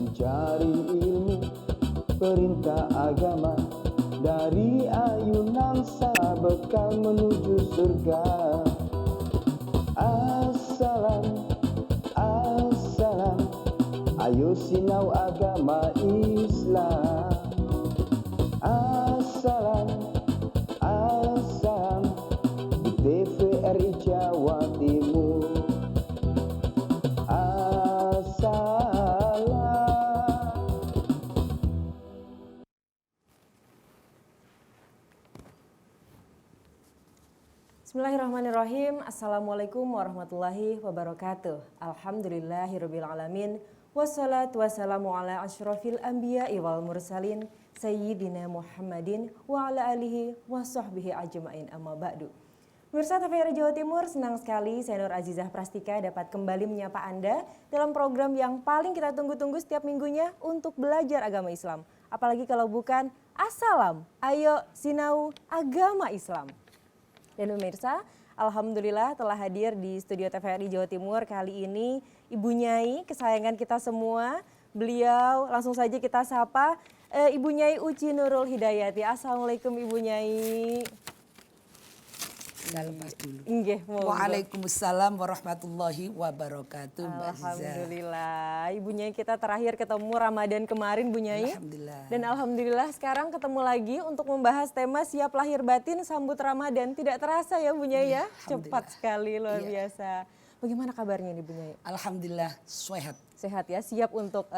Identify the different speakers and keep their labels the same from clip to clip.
Speaker 1: mencari ilmu perintah agama, dari ayunan sana bekal menuju surga. Assalam, assalam, ayo sinau agama Islam. Assalam, assalam, di TVRI Jawa Timur.
Speaker 2: Bismillahirrahmanirrahim. Assalamualaikum warahmatullahi wabarakatuh. Alhamdulillahirabbil alamin. Wassalatu wassalamu ala asyrafil anbiya'i wal mursalin sayyidina Muhammadin wa ala alihi wa sahbihi ajma'in, amma ba'du. Pemirsa TVRI Jawa Timur, senang sekali saya Nur Azizah Prastika dapat kembali menyapa Anda dalam program yang paling kita tunggu-tunggu setiap minggunya untuk belajar agama Islam. Apalagi kalau bukan Assalam, ayo sinau agama Islam. Dan pemirsa, alhamdulillah telah hadir di studio TVRI Jawa Timur kali ini Ibu Nyai kesayangan kita semua. Beliau langsung saja kita sapa, Ibu Nyai Uci Nurul Hidayati. Assalamualaikum Ibu Nyai.
Speaker 3: Lepas dulu.
Speaker 2: Waalaikumsalam
Speaker 3: warahmatullahi wabarakatuh.
Speaker 2: Alhamdulillah. Ibu Nyai kita terakhir ketemu Ramadan kemarin Bu Nyai.
Speaker 3: Alhamdulillah.
Speaker 2: Dan alhamdulillah sekarang ketemu lagi untuk membahas tema siap lahir batin sambut Ramadan. Tidak terasa ya Bu Nyai ya. Cepat sekali, luar biasa. Bagaimana kabarnya nih Bu Nyai?
Speaker 3: Alhamdulillah sehat.
Speaker 2: Sehat ya, siap untuk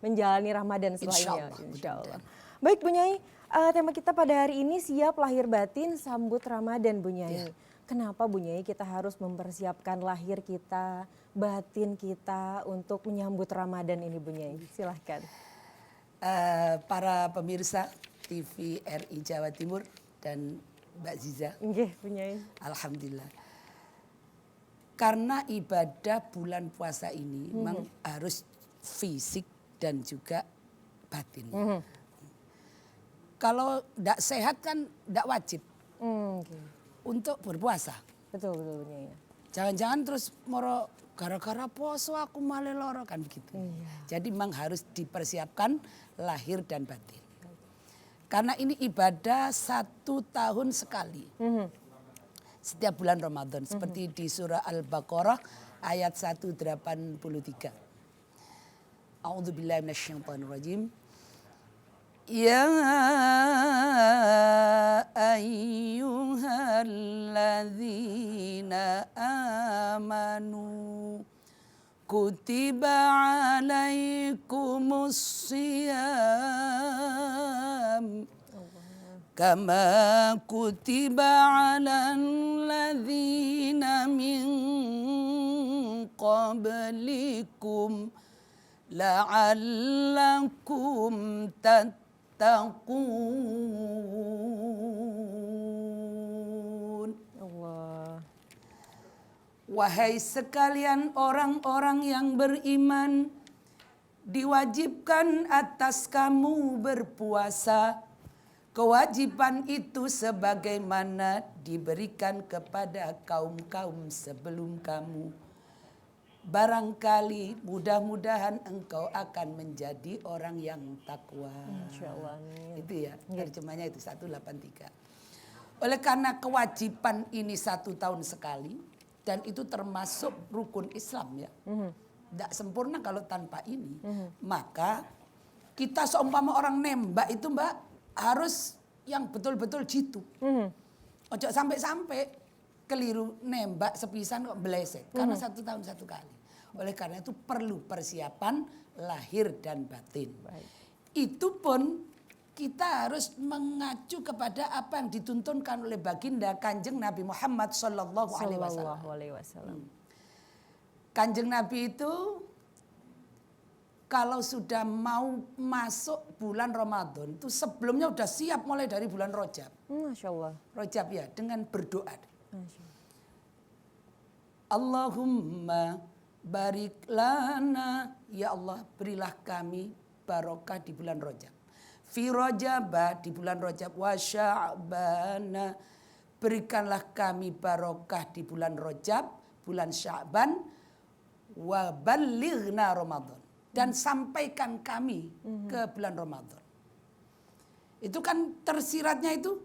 Speaker 2: menjalani Ramadan setelah ini ya.
Speaker 3: Insyaallah.
Speaker 2: Baik Bu Nyai. Tema kita pada hari ini siap lahir batin sambut Ramadan Bu Nyai. Kenapa Bu Nyai kita harus mempersiapkan lahir kita, batin kita untuk menyambut Ramadan ini Bu Nyai? Silahkan.
Speaker 3: Para pemirsa TVRI Jawa Timur dan Mbak Ziza.
Speaker 2: Nggih Bu Nyai.
Speaker 3: Alhamdulillah. Karena ibadah bulan puasa ini memang harus fisik dan juga batin. Kalau tidak sehat kan tidak wajib untuk berpuasa.
Speaker 2: Betul Bu Nyai.
Speaker 3: Jangan-jangan terus moro gara-gara poso aku malah loro kan begitu. Jadi memang harus dipersiapkan lahir dan batin. Karena ini ibadah 1 tahun sekali. Setiap bulan Ramadan. Seperti di surah Al-Baqarah ayat 183. A'udzubillahi minasyaitonirrajim. Ya ayyuhalladzina amanu kutiba alaikumus siyam kama kutiba alal ladzina min qablikum la'allakum tattaqun.
Speaker 2: Allah.
Speaker 3: Wahai sekalian orang-orang yang beriman, diwajibkan atas kamu berpuasa. Kewajiban itu sebagaimana diberikan kepada kaum-kaum sebelum kamu. Barangkali mudah-mudahan engkau akan menjadi orang yang takwa.
Speaker 2: Insyaallah.
Speaker 3: Itu ya, terjemahnya itu 183. Oleh karena kewajiban ini 1 tahun sekali dan itu termasuk rukun Islam ya. Tidak sempurna kalau tanpa ini. Maka kita seumpama orang nembak itu Mbak harus yang betul-betul jitu. Ojo sampai-sampai keliru nembak sepisan kok beleset. Karena 1 tahun 1 kali. Oleh karena itu perlu persiapan lahir dan batin.
Speaker 2: Baik.
Speaker 3: Itu pun kita harus mengacu kepada apa yang dituntunkan oleh baginda Kanjeng Nabi Muhammad Sallallahu Alaihi Wasallam. Kanjeng Nabi itu kalau sudah mau masuk bulan Ramadan itu sebelumnya sudah siap mulai dari bulan Rajab.
Speaker 2: Masya Allah.
Speaker 3: Rajab ya, dengan berdoa.
Speaker 2: Masya Allah.
Speaker 3: Allahumma barik lana, ya Allah berilah kami barokah di bulan Rajab. Fi Rajaba, di bulan Rajab, wa Sya'bana, berikanlah kami barokah di bulan Rajab, bulan Sya'ban, wa ballighna Ramadan. dan sampaikan kami ke bulan Ramadan. Itu kan tersiratnya itu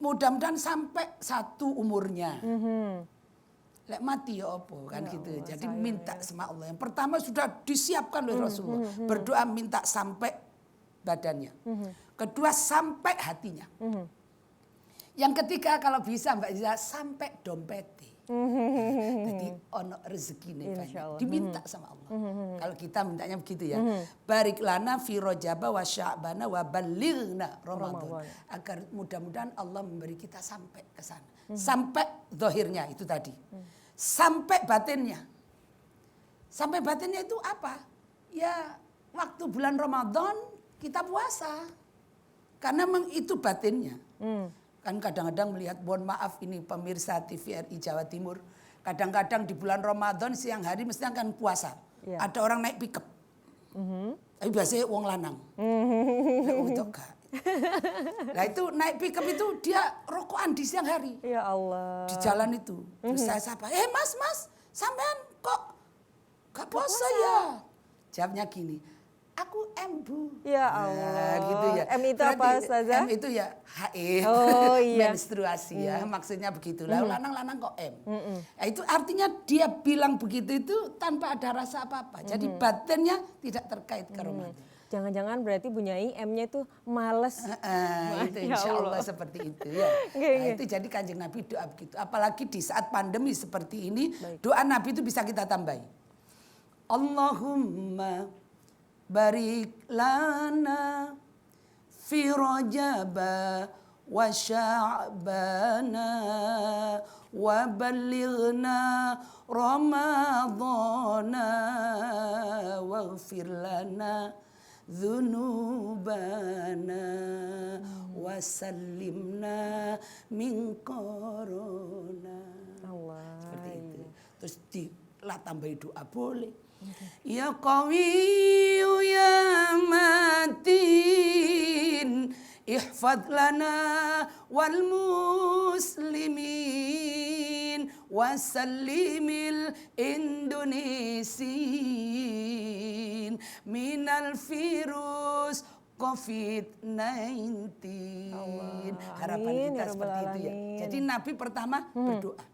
Speaker 3: mudah-mudahan sampai satu umurnya. Lek mati ya apa kan gitu.
Speaker 2: Allah,
Speaker 3: Jadi minta sama Allah. Yang pertama sudah disiapkan oleh Rasulullah. Berdoa minta sampai badannya. Kedua sampai hatinya. Yang ketiga kalau bisa Mbak Ziza sampai dompetnya. Jadi ono rezeki nih banyak. Diminta sama Allah. Kalau kita mintanya begitu ya. Barik lana fi rojaba wa sya'bana wa balighna Ramadan. Agar mudah-mudahan Allah memberi kita sampai ke sana. Sampai zahirnya itu tadi. Sampai batinnya. Sampai batinnya itu apa? Ya waktu bulan Ramadan kita puasa. Karena memang itu batinnya. Kan kadang-kadang melihat, mohon maaf ini pemirsa TVRI Jawa Timur. Kadang-kadang di bulan Ramadan siang hari mesti akan puasa. Ada orang naik pickup. Tapi biasanya wong lanang. Untuk gak. Nah itu naik pickup itu dia rokokan di siang hari.
Speaker 2: Ya Allah.
Speaker 3: Di jalan itu. Terus saya sapa, mas, sampean kok gak puasa ya? Jawabnya gini, aku M bu.
Speaker 2: Ya Allah.
Speaker 3: Nah, gitu ya.
Speaker 2: M itu
Speaker 3: berarti,
Speaker 2: apa Ustazah?
Speaker 3: M itu ya haid.
Speaker 2: Oh iya.
Speaker 3: Menstruasi ya. Maksudnya begitu. Lalu lanang-lanang kok M. Nah, itu artinya dia bilang begitu itu tanpa ada rasa apa-apa. Jadi batinnya tidak terkait ke Ramadan.
Speaker 2: Jangan-jangan berarti Bu Nyai M-nya itu males.
Speaker 3: Itu insya Allah seperti itu ya. Nah, itu jadi Kanjeng Nabi doa begitu. Apalagi di saat pandemi seperti ini, doa Nabi itu bisa kita tambahi. Allahumma barik lana fi rajaba wa sya'bana wa balighna ramadana waghfir lana dzunubana wa sallimna min corona. Seperti itu. Terus lah tambahi doa boleh. Ya Qawiyu ya Matin ihfad lana wal muslimin wasallimil indonisin minal virus COVID-19. Harapan kita seperti itu ya. Jadi Nabi pertama berdoa.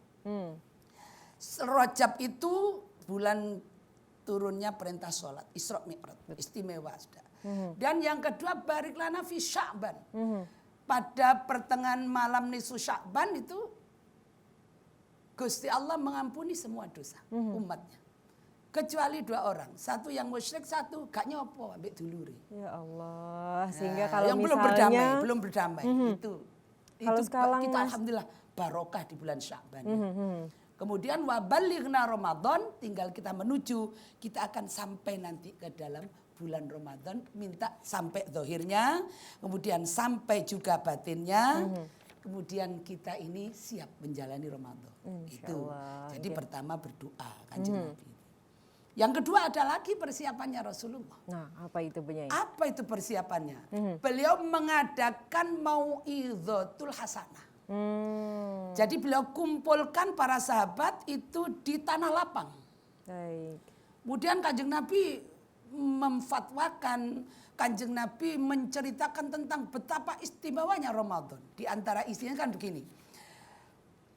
Speaker 3: Rajab itu bulan turunnya perintah sholat, Isra Mi'raj, istimewa sudah. Dan yang kedua barik lana fi Sya'ban. Pada pertengahan malam nisfu Sya'ban itu Gusti Allah mengampuni semua dosa umatnya. Kecuali dua orang, satu yang musyrik, satu gak nyopo ambek dulure.
Speaker 2: Ya Allah, sehingga kalau
Speaker 3: yang
Speaker 2: misalnya
Speaker 3: belum berdamai itu
Speaker 2: sekarang
Speaker 3: kita alhamdulillah barokah di bulan Sya'ban. Kemudian wabalighna Ramadan, tinggal kita menuju, kita akan sampai nanti ke dalam bulan Ramadan, minta sampai zahirnya, kemudian sampai juga batinnya, kemudian kita ini siap menjalani Ramadan. Itu. Jadi pertama berdoa Kanjeng Nabi. Yang kedua ada lagi persiapannya Rasulullah.
Speaker 2: Nah, apa itu Bu Nyai?
Speaker 3: Apa itu persiapannya? Beliau mengadakan mau'izatul hasanah. Jadi beliau kumpulkan para sahabat itu di tanah lapang.
Speaker 2: Baik.
Speaker 3: Kemudian Kanjeng Nabi memfatwakan, Kanjeng Nabi menceritakan tentang betapa istimewanya Ramadan. Di antara isinya kan begini.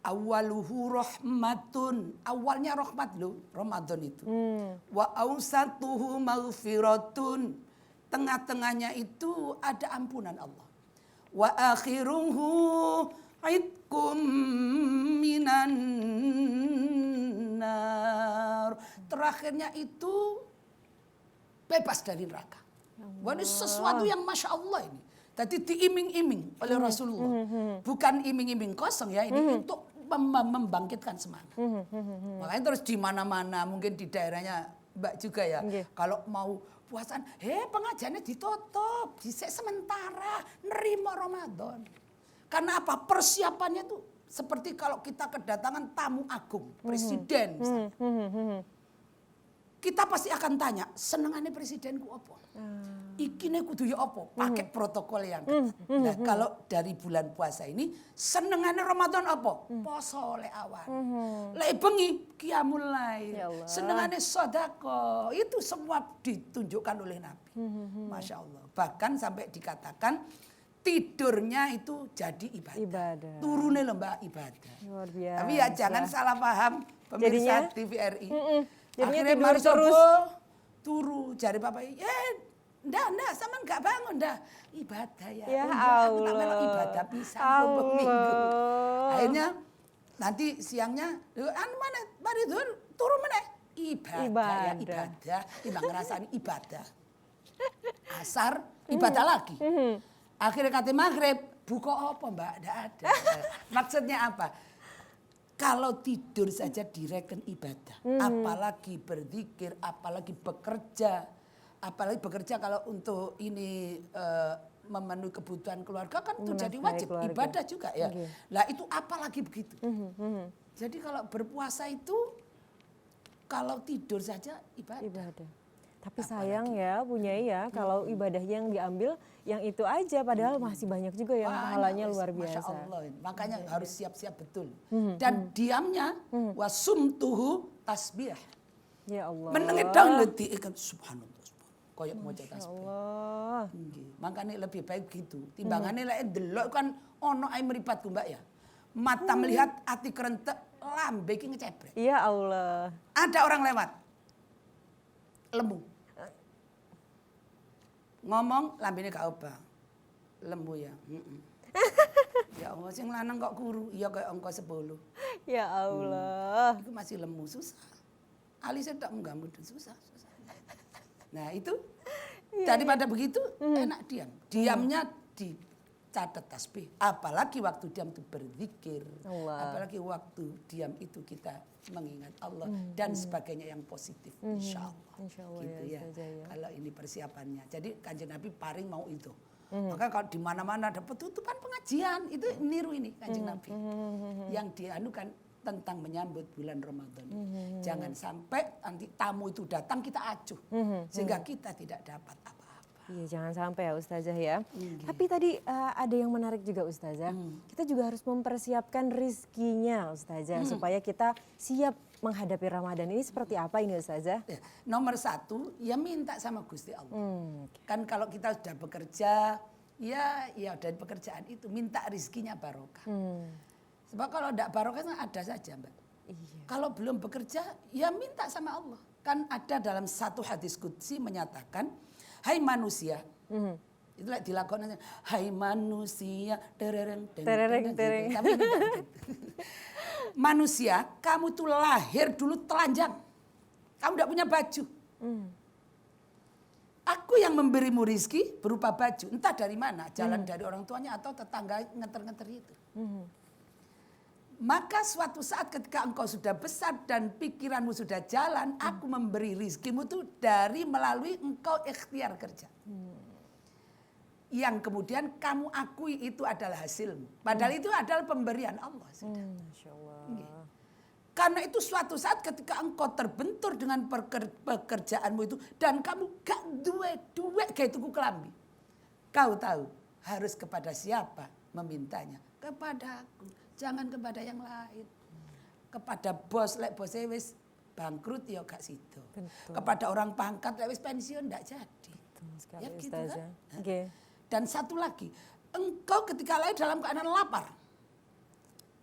Speaker 3: Awaluhu rahmatun. Awalnya rahmat loh Ramadan itu. Wa awsatuhu maghfiratun. Tengah-tengahnya itu ada ampunan Allah. Wa akhiruhu aidkum minan nar. Terakhirnya itu bebas dari neraka. Wah, ini sesuatu yang Masya Allah ini. Tadi diiming-iming oleh Rasulullah. Bukan iming-iming kosong ya, ini untuk membangkitkan semangat. Makanya terus di mana-mana, mungkin di daerahnya Mbak juga ya. Kalau mau puasan, pengajiannya ditutup, disek sementara, nerima Ramadan. Karena apa? Persiapannya tuh seperti kalau kita kedatangan tamu agung, presiden misalnya. kita pasti akan tanya, senengannya presidenku apa? Ikine kudu ya apa? Pakai protokol yang ketat. Nah, kalau dari bulan puasa ini senengannya Ramadan apa? Poso lek awan. Lek bengi qiyamul lail.
Speaker 2: Ya Allah.
Speaker 3: Senengannya sedekah. Itu semua ditunjukkan oleh Nabi. Masya Allah. Bahkan sampai dikatakan tidurnya itu jadi ibadah.
Speaker 2: Ibadah.
Speaker 3: Turunnya lembah ibadah.
Speaker 2: Luar biasa.
Speaker 3: Tapi ya jangan salah paham pemirsa
Speaker 2: Jadinya?
Speaker 3: TVRI.
Speaker 2: Jadinya
Speaker 3: Akhirnya
Speaker 2: tidur
Speaker 3: mari
Speaker 2: terus.
Speaker 3: sobo, turu jari papa, ndak sama nggak bangun dah ibadah ya.
Speaker 2: Ya
Speaker 3: Oh iya, aku tak
Speaker 2: Allah.
Speaker 3: melok ibadah bisa
Speaker 2: Allah.
Speaker 3: minggu. Akhirnya nanti siangnya, anu mana, mari turun mana? Ibadah ya ibadah, timbang ngerasani ibadah. Asar ibadah lagi. Akhirnya kata maghrib, buka apa mbak? Nggak ada. Maksudnya apa? Kalau tidur saja direken ibadah, apalagi berzikir, apalagi bekerja, kalau untuk ini memenuhi kebutuhan keluarga kan itu jadi wajib
Speaker 2: keluarga.
Speaker 3: ibadah juga ya. Lah itu apalagi begitu. Jadi kalau berpuasa itu kalau tidur saja ibadah.
Speaker 2: Tapi sayang ya punya ya kalau ibadahnya yang diambil yang itu aja padahal masih banyak juga yang pahalanya luar
Speaker 3: Masya
Speaker 2: biasa.
Speaker 3: Allah. Makanya harus siap-siap betul. Dan diamnya wasumtuhu tasbih.
Speaker 2: Ya Allah.
Speaker 3: Menengit dang leti ikan subhanallah. Koyok mau tasbih.
Speaker 2: Allah.
Speaker 3: Makanya lebih baik gitu. Timbangannya lek delok kan ono ae mripatku Mbak ya. Mata melihat, hati kerentek, lambe iki ngecebrek.
Speaker 2: Ya Allah.
Speaker 3: Ada orang lewat. Lembu. Ngomong lambene gak obah. Lembu ya. Ya Allah, sing lanang kok kuru, iya kayak angka 10.
Speaker 2: Ya Allah.
Speaker 3: Itu masih lembu, susah. Alisnya tak menggambut, susah. Nah itu, daripada begitu, enak diam. Diamnya dicatat tasbih. Apalagi waktu diam itu berzikir.
Speaker 2: Allah.
Speaker 3: Apalagi waktu diam itu kita mengingat Allah. Dan sebagainya yang positif, insya Allah.
Speaker 2: Insya Allah
Speaker 3: Gitu
Speaker 2: ya,
Speaker 3: ya.
Speaker 2: Ustazah ya.
Speaker 3: Kalau ini persiapannya. Jadi Kanjeng Nabi paling mau itu. Maka kalau di mana-mana ada petutupan pengajian, itu niru ini Kanjeng Nabi. Yang dianukan tentang menyambut bulan Ramadan. Jangan sampai nanti tamu itu datang kita acuh. Sehingga kita tidak dapat apa-apa.
Speaker 2: Iya jangan sampai ya Ustazah ya. Tapi tadi ada yang menarik juga Ustazah. Kita juga harus mempersiapkan rizkinya Ustazah. Supaya kita siap menghadapi Ramadan ini seperti apa ini Ustazah?
Speaker 3: Ya, nomor satu, ya minta sama Gusti Allah. Kan kalau kita sudah bekerja, ya dari pekerjaan itu minta rizkinya barokah. Sebab kalau tidak barokah kan ada saja Mbak.
Speaker 2: Iya.
Speaker 3: Kalau belum bekerja, ya minta sama Allah. Kan ada dalam satu hadis qudsi menyatakan, hai manusia, itu dilakukan, hai manusia, tereng. Tapi tidak gitu. Manusia, kamu tuh lahir dulu telanjang. Kamu tidak punya baju. Aku yang memberimu rizki berupa baju. Entah dari mana, jalan dari orang tuanya atau tetangga ngeter-ngeter itu. Maka suatu saat ketika engkau sudah besar dan pikiranmu sudah jalan, aku memberi rizkimu tuh melalui engkau ikhtiar kerja. Yang kemudian kamu akui itu adalah hasilmu. Padahal itu adalah pemberian Allah.
Speaker 2: Masya Allah.
Speaker 3: Karena itu suatu saat ketika engkau terbentur dengan pekerjaanmu itu. Dan kamu gak duwe kayak tuku kelambi. Kau tahu harus kepada siapa memintanya. Kepada aku. Jangan kepada yang lain. Kepada bos, lek bosnya wis bangkrut ya gak sido. Kepada orang pangkat lek wis pensiun gak jadi.
Speaker 2: Sekali
Speaker 3: Ya gitu
Speaker 2: Ustazah.
Speaker 3: kan.
Speaker 2: Oke.
Speaker 3: Dan satu lagi, engkau ketika lahir dalam keadaan lapar.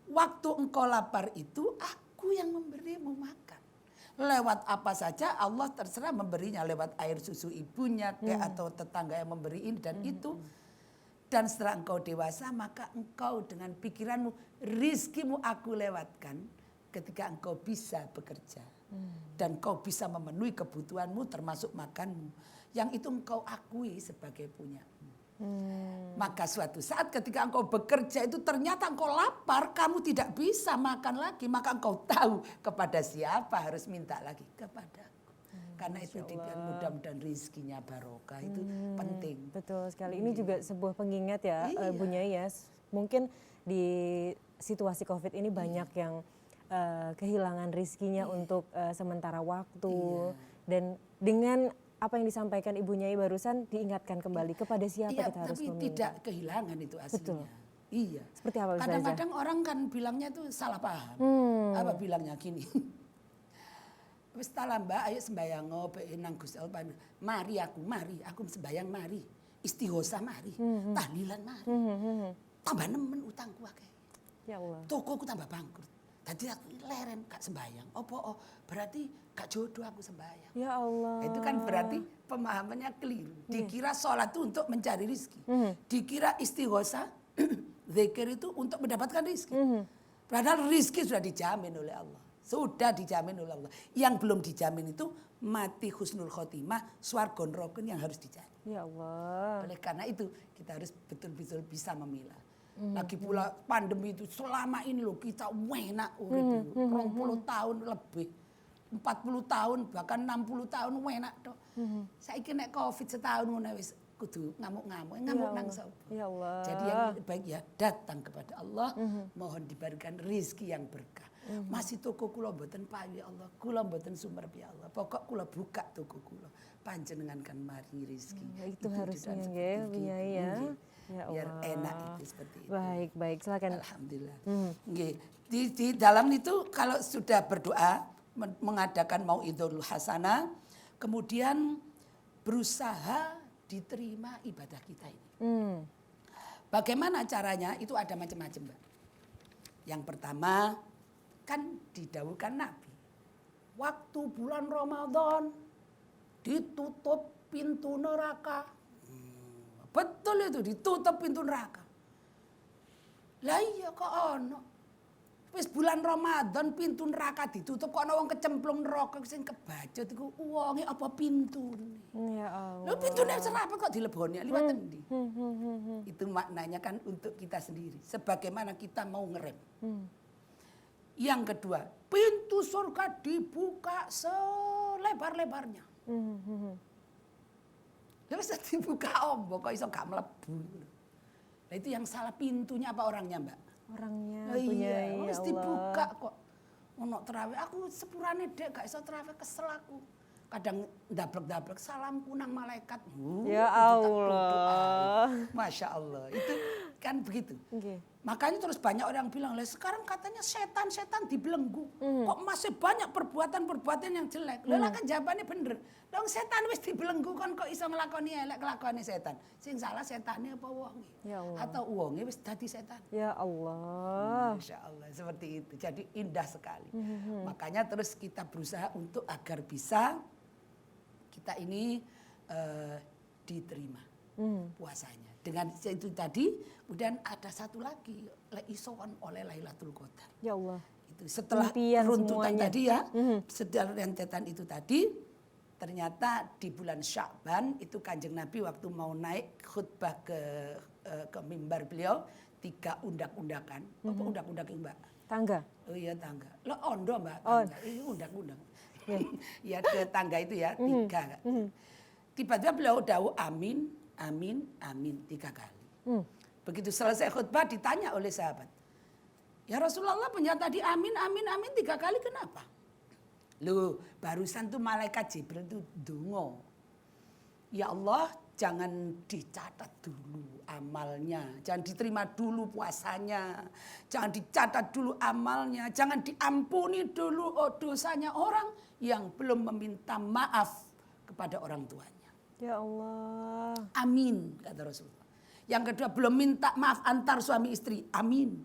Speaker 3: Waktu engkau lapar itu aku yang memberimu makan. Lewat apa saja Allah terserah memberinya. Lewat air susu ibunya atau tetangga yang memberi ini dan itu. Dan setelah engkau dewasa maka engkau dengan pikiranmu, rizkimu aku lewatkan ketika engkau bisa bekerja. Dan kau bisa memenuhi kebutuhanmu termasuk makanmu. Yang itu engkau akui sebagai punyamu. Maka suatu saat ketika engkau bekerja itu ternyata engkau lapar, kamu tidak bisa makan lagi. Maka engkau tahu kepada siapa harus minta lagi. Kepadaku. Karena itu mudah-mudahan rizkinya barokah itu penting.
Speaker 2: Betul sekali. Ini juga sebuah pengingat ya
Speaker 3: Iya.
Speaker 2: Bu Nyai ya. Mungkin di situasi COVID ini banyak yang kehilangan rizkinya untuk sementara waktu. Dan dengan apa yang disampaikan Ibu Nyai barusan diingatkan kembali kepada siapa
Speaker 3: Iya,
Speaker 2: kita harus
Speaker 3: tapi
Speaker 2: meminta.
Speaker 3: tidak kehilangan itu aslinya.
Speaker 2: Betul.
Speaker 3: Iya.
Speaker 2: Seperti apa Ustazah?
Speaker 3: Kadang-kadang orang kan bilangnya tuh salah paham. Apa bilangnya gini? Wis tala Mbak, ayo sembayang nang Gusti Allah. Mari aku sembayang mari. Istighosah mari. Tahlilan mari. Tambah nemen utangku akeh.
Speaker 2: Ya Allah.
Speaker 3: Tokoku tambah bangkrut. Tadi aku leren gak sembayang. Oh, berarti gak jodoh aku sembayang.
Speaker 2: Ya Allah.
Speaker 3: Itu kan berarti pemahamannya keliru. Dikira sholat itu untuk mencari rizki. Dikira istighosah, zikir itu untuk mendapatkan rizki. Padahal rizki sudah dijamin oleh Allah. Sudah dijamin oleh Allah. Yang belum dijamin itu mati husnul khotimah, swarga neraka yang harus dicari.
Speaker 2: Ya Allah.
Speaker 3: Oleh karena itu kita harus betul-betul bisa memilah. Lagi pula pandemi itu selama ini loh kita enak urip 20 tahun lebih. 40 tahun bahkan 60 tahun enak tok. Saiki nek Covid setahun ngono wis kudu ngamuk-ngamuk nang sapa.
Speaker 2: Ya Allah.
Speaker 3: Jadi yang baik ya datang kepada Allah, mohon diberikan rizki yang berkah. Masih toko kula mboten payu ya Allah, kula mboten sumer ya Allah. Pokok kula buka toko kula, panjenengan kan mari rizki.
Speaker 2: Itu harusnya nggih, Bu Nyai ya. Ya
Speaker 3: Biar
Speaker 2: Allah.
Speaker 3: enak itu seperti itu.
Speaker 2: Baik, silakan.
Speaker 3: Alhamdulillah. Nggih. Di dalam itu kalau sudah berdoa mengadakan mau'idul hasanah, kemudian berusaha diterima ibadah kita ini. Bagaimana caranya? Itu ada macam-macam, Mbak. Yang pertama kan didahulukan Nabi. Waktu bulan Ramadan ditutup pintu neraka. Betul itu ditutup pintu neraka. Lah iya kok ono. Wis bulan Ramadan pintu neraka ditutup kok ana wong kecemplung neraka sing kebacut iku wonge apa pintune.
Speaker 2: Ya Allah.
Speaker 3: Lho pintune serapa kok dileboni liwat endi? Itu maknanya kan untuk kita sendiri. Sebagaimana kita mau ngerem. Yang kedua, pintu surga dibuka selebar-lebarnya. Terus dibuka ombok kok iso gak mlebu. Nah itu yang salah pintunya apa orangnya, Mbak?
Speaker 2: Orangnya
Speaker 3: Oh
Speaker 2: punya
Speaker 3: iya,
Speaker 2: ya
Speaker 3: wis
Speaker 2: Allah.
Speaker 3: dibuka kok. Ono terawih, aku sepurane dek gak iso terawih kesel aku. Kadang dablek-dablek salamku nang malaikat.
Speaker 2: Ya
Speaker 3: itu tak
Speaker 2: Allah.
Speaker 3: berdoa. Masya Allah, itu kan begitu.
Speaker 2: Oke.
Speaker 3: Makanya terus banyak orang bilang, lah sekarang katanya setan-setan dibelenggu. Kok masih banyak perbuatan-perbuatan yang jelek. Lah kan jawabannya bener. Dong setan wis dibelenggu kan kok iso nglakoni elek kelakuane setan. Sing salah setane apa wonge?
Speaker 2: Ya Allah.
Speaker 3: Atau wonge wis dadi setan.
Speaker 2: Ya Allah.
Speaker 3: Masya Allah, seperti itu. Jadi indah sekali. Makanya terus kita berusaha untuk agar bisa kita ini diterima puasanya. Dengan itu tadi, kemudian ada satu lagi, isoan oleh Lailatul Qadar.
Speaker 2: Ya Allah.
Speaker 3: Itu setelah
Speaker 2: Impian
Speaker 3: runtutan
Speaker 2: semuanya.
Speaker 3: tadi ya, setelah rentetan itu tadi, ternyata di bulan Sya'ban itu Kanjeng Nabi waktu mau naik khutbah ke mimbar beliau 3 undak-undakan. Apa undak-undak itu, Mbak?
Speaker 2: Tangga.
Speaker 3: Oh iya tangga. Lo ondo, Mbak,
Speaker 2: Oh.
Speaker 3: tangga. Ini undak-undak. Ya ke tangga itu ya 3. Tiba-tiba beliau dawuh amin, amin, amin 3 kali. Begitu selesai khutbah ditanya oleh sahabat. Ya Rasulullah punya tadi amin, amin, amin 3 kali kenapa? Loh barusan tuh malaikat Jibril tuh dungo. Ya Allah jangan dicatat dulu amalnya. Jangan diterima dulu puasanya. Jangan dicatat dulu amalnya. Jangan diampuni dulu dosanya orang yang belum meminta maaf kepada orang tuanya.
Speaker 2: Ya Allah.
Speaker 3: Amin kata Rasulullah. Yang kedua belum minta maaf antar suami istri. Amin.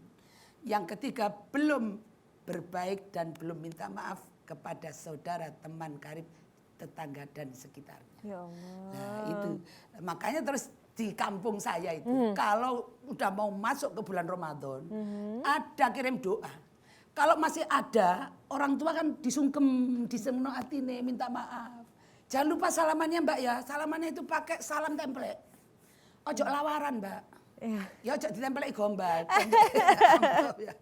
Speaker 3: Yang ketiga belum berbaik dan belum minta maaf kepada saudara, teman karib, tetangga dan sekitarnya.
Speaker 2: Ya Allah.
Speaker 3: Nah itu makanya terus di kampung saya itu kalau udah mau masuk ke bulan Ramadan ada kirim doa. Kalau masih ada orang tua kan disungkem disengno atine minta maaf. Jangan lupa salamannya Mbak ya. Salamannya itu pakai salam template. Ojo lawaran Mbak.
Speaker 2: Ya.
Speaker 3: Ya ojo ditempelin gombal. Ya.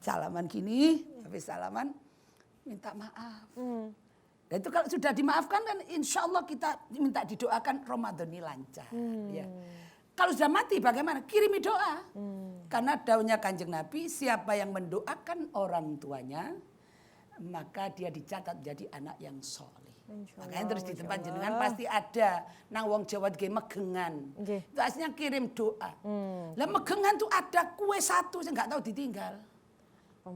Speaker 3: Salaman gini, habis salaman minta maaf. Dan itu kalau sudah dimaafkan kan insya Allah kita minta didoakan Ramadan ini lancar. Ya. Kalau sudah mati bagaimana? Kirimi doa. Karena daunnya Kanjeng Nabi, siapa yang mendoakan orang tuanya, maka dia dicatat jadi anak yang soleh. Makanya terus di tempat jenengan pasti ada nang wong Jawa ge megengan. Itu aslinya kirim doa. Lah megengan tuh ada kue satu yang nggak tahu ditinggal.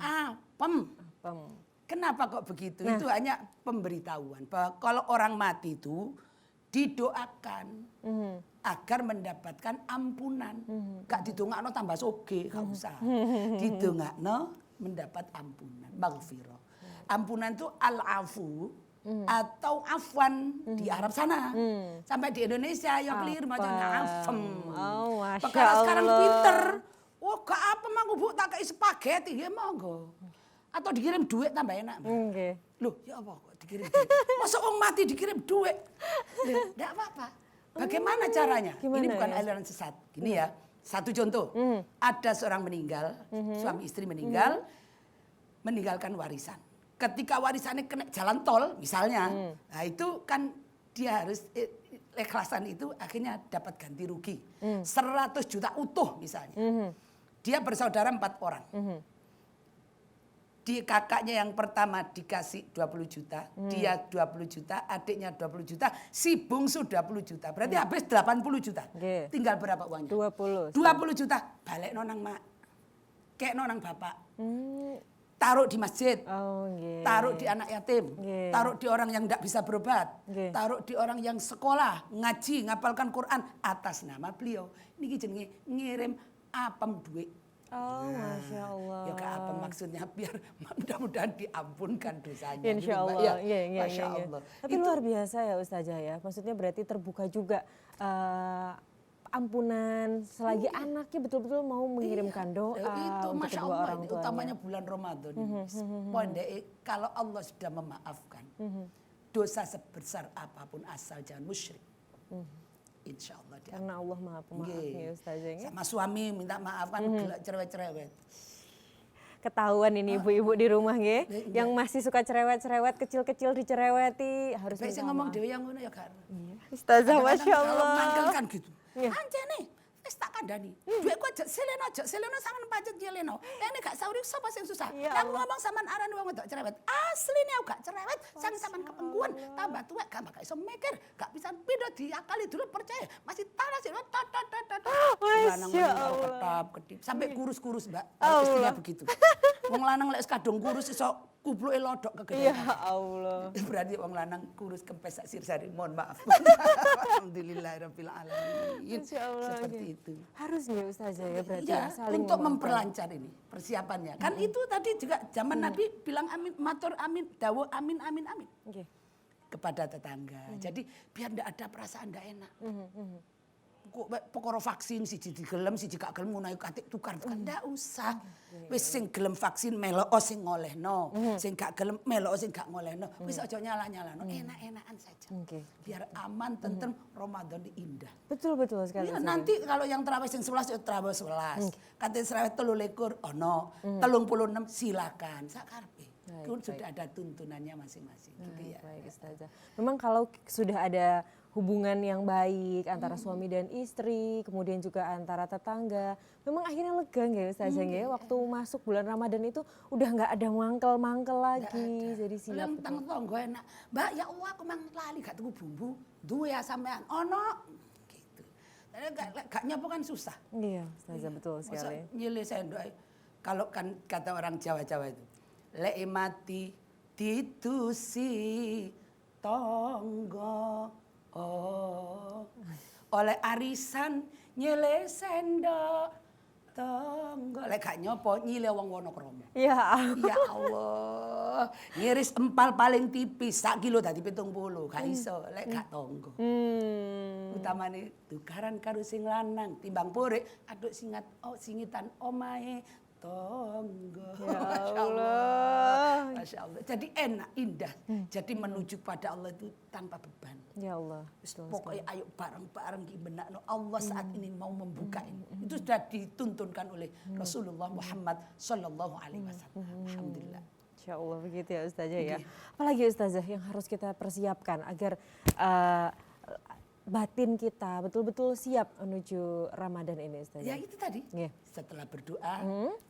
Speaker 3: Apem. Kenapa kok begitu? Itu hanya pemberitahuan bahwa kalau orang mati itu didoakan agar mendapatkan ampunan. Gak didongakno tambah soge, gak usah. Didongakno mendapat ampunan, maghfirah. Ampunan itu al-afu atau afwan di Arab sana. Sampai di Indonesia ya keliru macam afem.
Speaker 2: Oh, Masya
Speaker 3: Perkara sekarang
Speaker 2: Allah.
Speaker 3: pinter. Oh, gak apa aku Bu, tak kayak spaghetti ya monggo. Atau dikirim duit tambah enak. Loh, ya apa kok dikirim duit? Masa orang mati dikirim duit? Enggak apa-apa. Bagaimana caranya?
Speaker 2: Gimana
Speaker 3: Ini bukan
Speaker 2: ya?
Speaker 3: aliran sesat. Gini ya, satu contoh. Ada seorang meninggal, suami istri meninggal, meninggalkan warisan. Ketika warisannya kena jalan tol misalnya, nah itu kan dia harus ikhlasan itu akhirnya dapat ganti rugi. 100 juta utuh misalnya. Dia bersaudara 4 orang. Di kakaknya yang pertama dikasih 20 juta, dia 20 juta, adiknya 20 juta, si bungsu 20 juta. Berarti habis 80 juta. Tinggal berapa uangnya?
Speaker 2: 20.
Speaker 3: 20 juta. Balik nonang mak. Kayak nonang bapak. Taruh di masjid. Taruh di anak yatim. Taruh di orang yang tidak bisa berobat. Taruh di orang yang sekolah, ngaji, ngapalkan Quran atas nama beliau. Ini jenenge ngirim apem duit.
Speaker 2: Oh, Masya Allah.
Speaker 3: Ya Kak, apa maksudnya biar mudah-mudahan diampunkan dosanya.
Speaker 2: Insya
Speaker 3: Gitu, Mbak.
Speaker 2: Allah.
Speaker 3: Ya,
Speaker 2: Iya.
Speaker 3: Masya Allah.
Speaker 2: Tapi luar biasa ya Ustazah ya. Maksudnya berarti terbuka juga ampunan selagi anaknya betul-betul mau mengirimkan doa
Speaker 3: Itu
Speaker 2: untuk
Speaker 3: Masya
Speaker 2: kedua
Speaker 3: Allah,
Speaker 2: orang tuanya.
Speaker 3: utamanya bulan Ramadan ini. Kalau Allah sudah memaafkan, dosa sebesar apapun asal jangan musyrik. Insya Allah dia.
Speaker 2: Karena Allah Maha Pemaaf ya Ustazah ya.
Speaker 3: Sama suami minta maaf kan gelak cerewet-cerewet.
Speaker 2: Ketahuan ini ibu-ibu di rumah nggih, yang masih suka cerewet-cerewet, kecil-kecil dicereweti harus
Speaker 3: Baik saya
Speaker 2: minta
Speaker 3: ngomong
Speaker 2: maaf.
Speaker 3: dewe yang ngono ya kan.
Speaker 2: Ustazah
Speaker 3: Kadang-kadang
Speaker 2: Masya
Speaker 3: Kalau
Speaker 2: Allah.
Speaker 3: manggil kan gitu. Anjene, wis tak kandhani. Duitku aja seleno sampean pancet nyeleno. Nek gak sauri sapa sing susah.
Speaker 2: Ya
Speaker 3: Nek aku
Speaker 2: Allah.
Speaker 3: ngomong sampean aran wong wedok cerewet. Asline aku gak cerewet, sang sampean kepengguan, tambah tuwek gak bakal iso mikir, gak bisa pindho diakali dulu percaya. Masih taras itu
Speaker 2: Masya Allah.
Speaker 3: ketip sampai kurus-kurus, Mbak. Istrinya begitu. Wong lanang lek kadung kurus iso kupluke lodok kegedean.
Speaker 2: Ya Allah.
Speaker 3: Berarti wong lanang kurus kempes sak sirsari. Mohon maaf. Alhamdulillahirabbil alamin.
Speaker 2: Insya Allah.
Speaker 3: Seperti
Speaker 2: ya.
Speaker 3: itu.
Speaker 2: Harus ya Ustazah ya berarti
Speaker 3: Ya,
Speaker 2: saling
Speaker 3: untuk
Speaker 2: memaafkan.
Speaker 3: memperlancar ini persiapannya. Kan itu tadi juga zaman Nabi bilang amin, matur amin, dawo amin, amin, amin.
Speaker 2: Oke.
Speaker 3: Kepada tetangga. Jadi biar enggak ada perasaan enggak enak. Pokoknya vaksin siji digelem siji gak gelem ngono katik tukar kan ndak usah. Wis sing gelem vaksin melok sing ngolehno, sing gak gelem melok sing gak ngolehno. Wis aja nyala-nyalano, enak-enakan saja.
Speaker 2: Oke.
Speaker 3: Biar aman, tentrem, Ramadan indah.
Speaker 2: Betul sekali.
Speaker 3: Ya, nanti kalau yang terawih sing 11 ya terawih 11. Kate terawih 23 ono, 36 silakan sakarepe. Kun sudah ada tuntunannya masing-masing gitu ya.
Speaker 2: Baik Ustazah. Memang kalau sudah ada hubungan yang baik antara suami dan istri, kemudian juga antara tetangga, memang akhirnya lega nggak ya Ustazah ya? Waktu masuk bulan Ramadan itu udah nggak ada mangkel-mangkel lagi, jadi siap.
Speaker 3: Yang tangga enak. Mbak ya Allah aku mang lali gak tuku bumbu, duwe ya sampean. Ono gitu. Gak nyapu kan susah.
Speaker 2: Iya Ustazah betul sekali.
Speaker 3: Nyilih sendok. Kalau kan kata orang Jawa-Jawa itu, lek mati ditusi tonggo. Oleh arisan nyile sendok tonggo lek gak nyopo nyile wong Wonokromo.
Speaker 2: Ya
Speaker 3: Ya Allah, ngiris empal paling tipis sak kilo dadi 70, gak iso lek gak tonggo. Utamane tukaran karo sing lanang timbang purik aduk singitan omahe tonggo.
Speaker 2: Ya
Speaker 3: Masya
Speaker 2: Allah.
Speaker 3: Masya Allah. Jadi enak, indah. Jadi menuju pada Allah itu tanpa beban.
Speaker 2: Ya Allah.
Speaker 3: Pokoknya ayo bareng-bareng benakno Allah saat ini mau membuka ini. Itu sudah dituntunkan oleh Rasulullah Muhammad Sallallahu Alaihi Wasallam. Alhamdulillah.
Speaker 2: Insya Allah begitu ya Ustazah ya. Apalagi Ustazah yang harus kita persiapkan agar batin kita betul-betul siap menuju Ramadan ini Ustazah?
Speaker 3: Ya itu tadi.
Speaker 2: Iya.
Speaker 3: Setelah berdoa,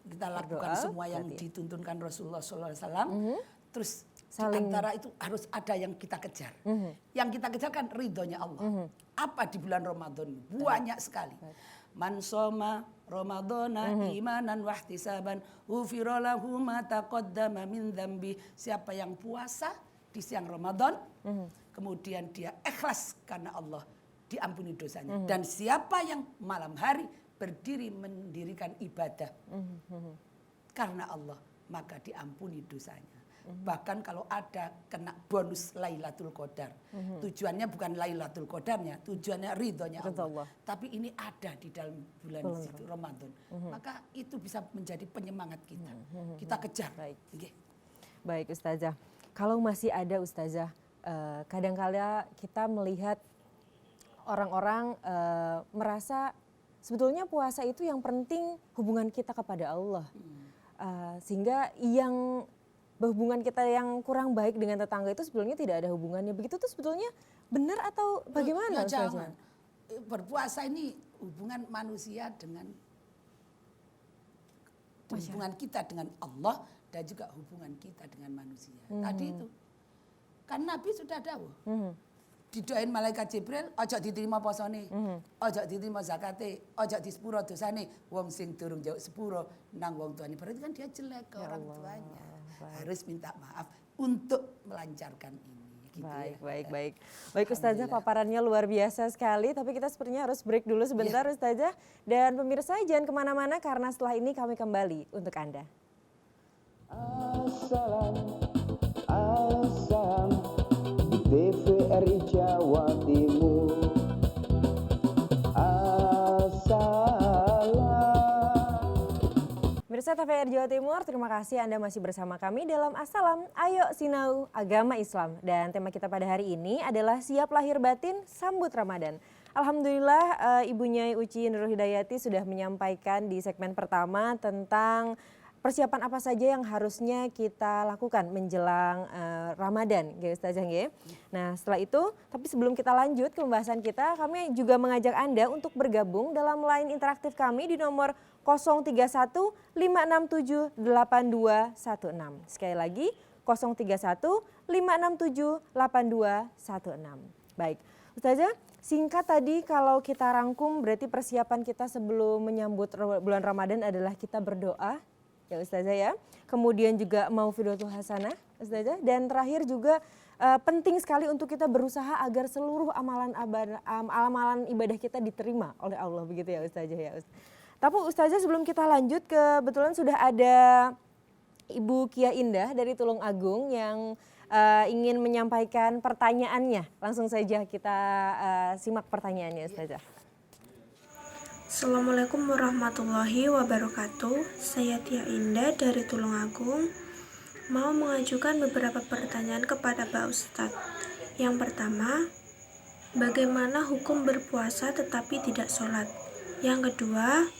Speaker 3: kita lakukan
Speaker 2: Berdoa,
Speaker 3: semua yang
Speaker 2: berarti.
Speaker 3: dituntunkan Rasulullah SAW. Terus di
Speaker 2: Saling-
Speaker 3: antara itu harus ada yang kita kejar. Yang kita kejar kan ridhonya Allah. Apa di bulan Ramadan? Banyak sekali. Man soma Ramadana imanan wahtisaban ghufira lahu ma taqaddama min dzambi. Siapa yang puasa di siang Ramadan, kemudian dia ikhlas karena Allah, diampuni dosanya. Dan siapa yang malam hari berdiri mendirikan ibadah karena Allah, maka diampuni dosanya. Bahkan kalau ada kena bonus Lailatul Qadar. Tujuannya bukan Lailatul Qadarnya, tujuannya ridhonya Allah. Tapi ini ada di dalam bulan situ Ramadan. Maka itu bisa menjadi penyemangat kita. Kita kejar.
Speaker 2: Baik.
Speaker 3: Nggih.
Speaker 2: Baik Ustazah, kalau masih ada Ustazah, kadang-kala kita melihat orang-orang merasa sebetulnya puasa itu yang penting hubungan kita kepada Allah. Sehingga yang hubungan kita yang kurang baik dengan tetangga itu sebetulnya tidak ada hubungannya. Begitu tuh sebetulnya benar atau bagaimana
Speaker 3: Ya,
Speaker 2: Ustazah?
Speaker 3: jangan. Berpuasa ini hubungan manusia dengan hubungan kita dengan Allah dan juga hubungan kita dengan manusia. Tadi itu. Kan Nabi sudah dawuh. Didoain malaikat Jibril, ojo diterima posone, ojo diterima zakate, ojo disepuro dosane, wong sing durung jauh sepuro nang wong tuane. Berarti kan dia jelek ke orang tuanya. Harus minta maaf untuk melancarkan ini. Gitu
Speaker 2: Baik,
Speaker 3: ya.
Speaker 2: baik. Baik Ustazah, paparannya luar biasa sekali. Tapi kita sepertinya harus break dulu sebentar Ustazah. Dan pemirsa jangan kemana-mana karena setelah ini kami kembali untuk Anda.
Speaker 1: Assalam, assalam di TVRI Jawa Timur.
Speaker 2: Pemirsa TVRI Jawa Timur, terima kasih Anda masih bersama kami dalam Assalam, Ayo Sinau Agama Islam. Dan tema kita pada hari ini adalah Siap Lahir Batin Sambut Ramadan. Alhamdulillah Ibu Nyai Uci Nurul Hidayati sudah menyampaikan di segmen pertama tentang persiapan apa saja yang harusnya kita lakukan menjelang Ramadan, ya Ustazah ya. Nah setelah itu, tapi sebelum kita lanjut ke pembahasan kita, kami juga mengajak Anda untuk bergabung dalam line interaktif kami di nomor 031 567 8216. Sekali lagi 031 567 8216. Baik, Ustazah, singkat tadi kalau kita rangkum berarti persiapan kita sebelum menyambut bulan Ramadan adalah kita berdoa, ya Ustazah ya. Kemudian juga maufidatul hasanah, Ustazah. Dan terakhir juga penting sekali untuk kita berusaha agar seluruh amalan ibadah kita diterima oleh Allah, begitu ya Ustazah ya. Tapi Ustazah sebelum kita lanjut, kebetulan sudah ada Ibu Kia Indah dari Tulung Agung yang ingin menyampaikan pertanyaannya. Langsung saja kita simak pertanyaannya Ustazah.
Speaker 4: Assalamualaikum warahmatullahi wabarakatuh. Saya Tia Indah dari Tulung Agung. Mau mengajukan beberapa pertanyaan kepada Pak Ustadz. Yang pertama, bagaimana hukum berpuasa tetapi tidak sholat? Yang kedua,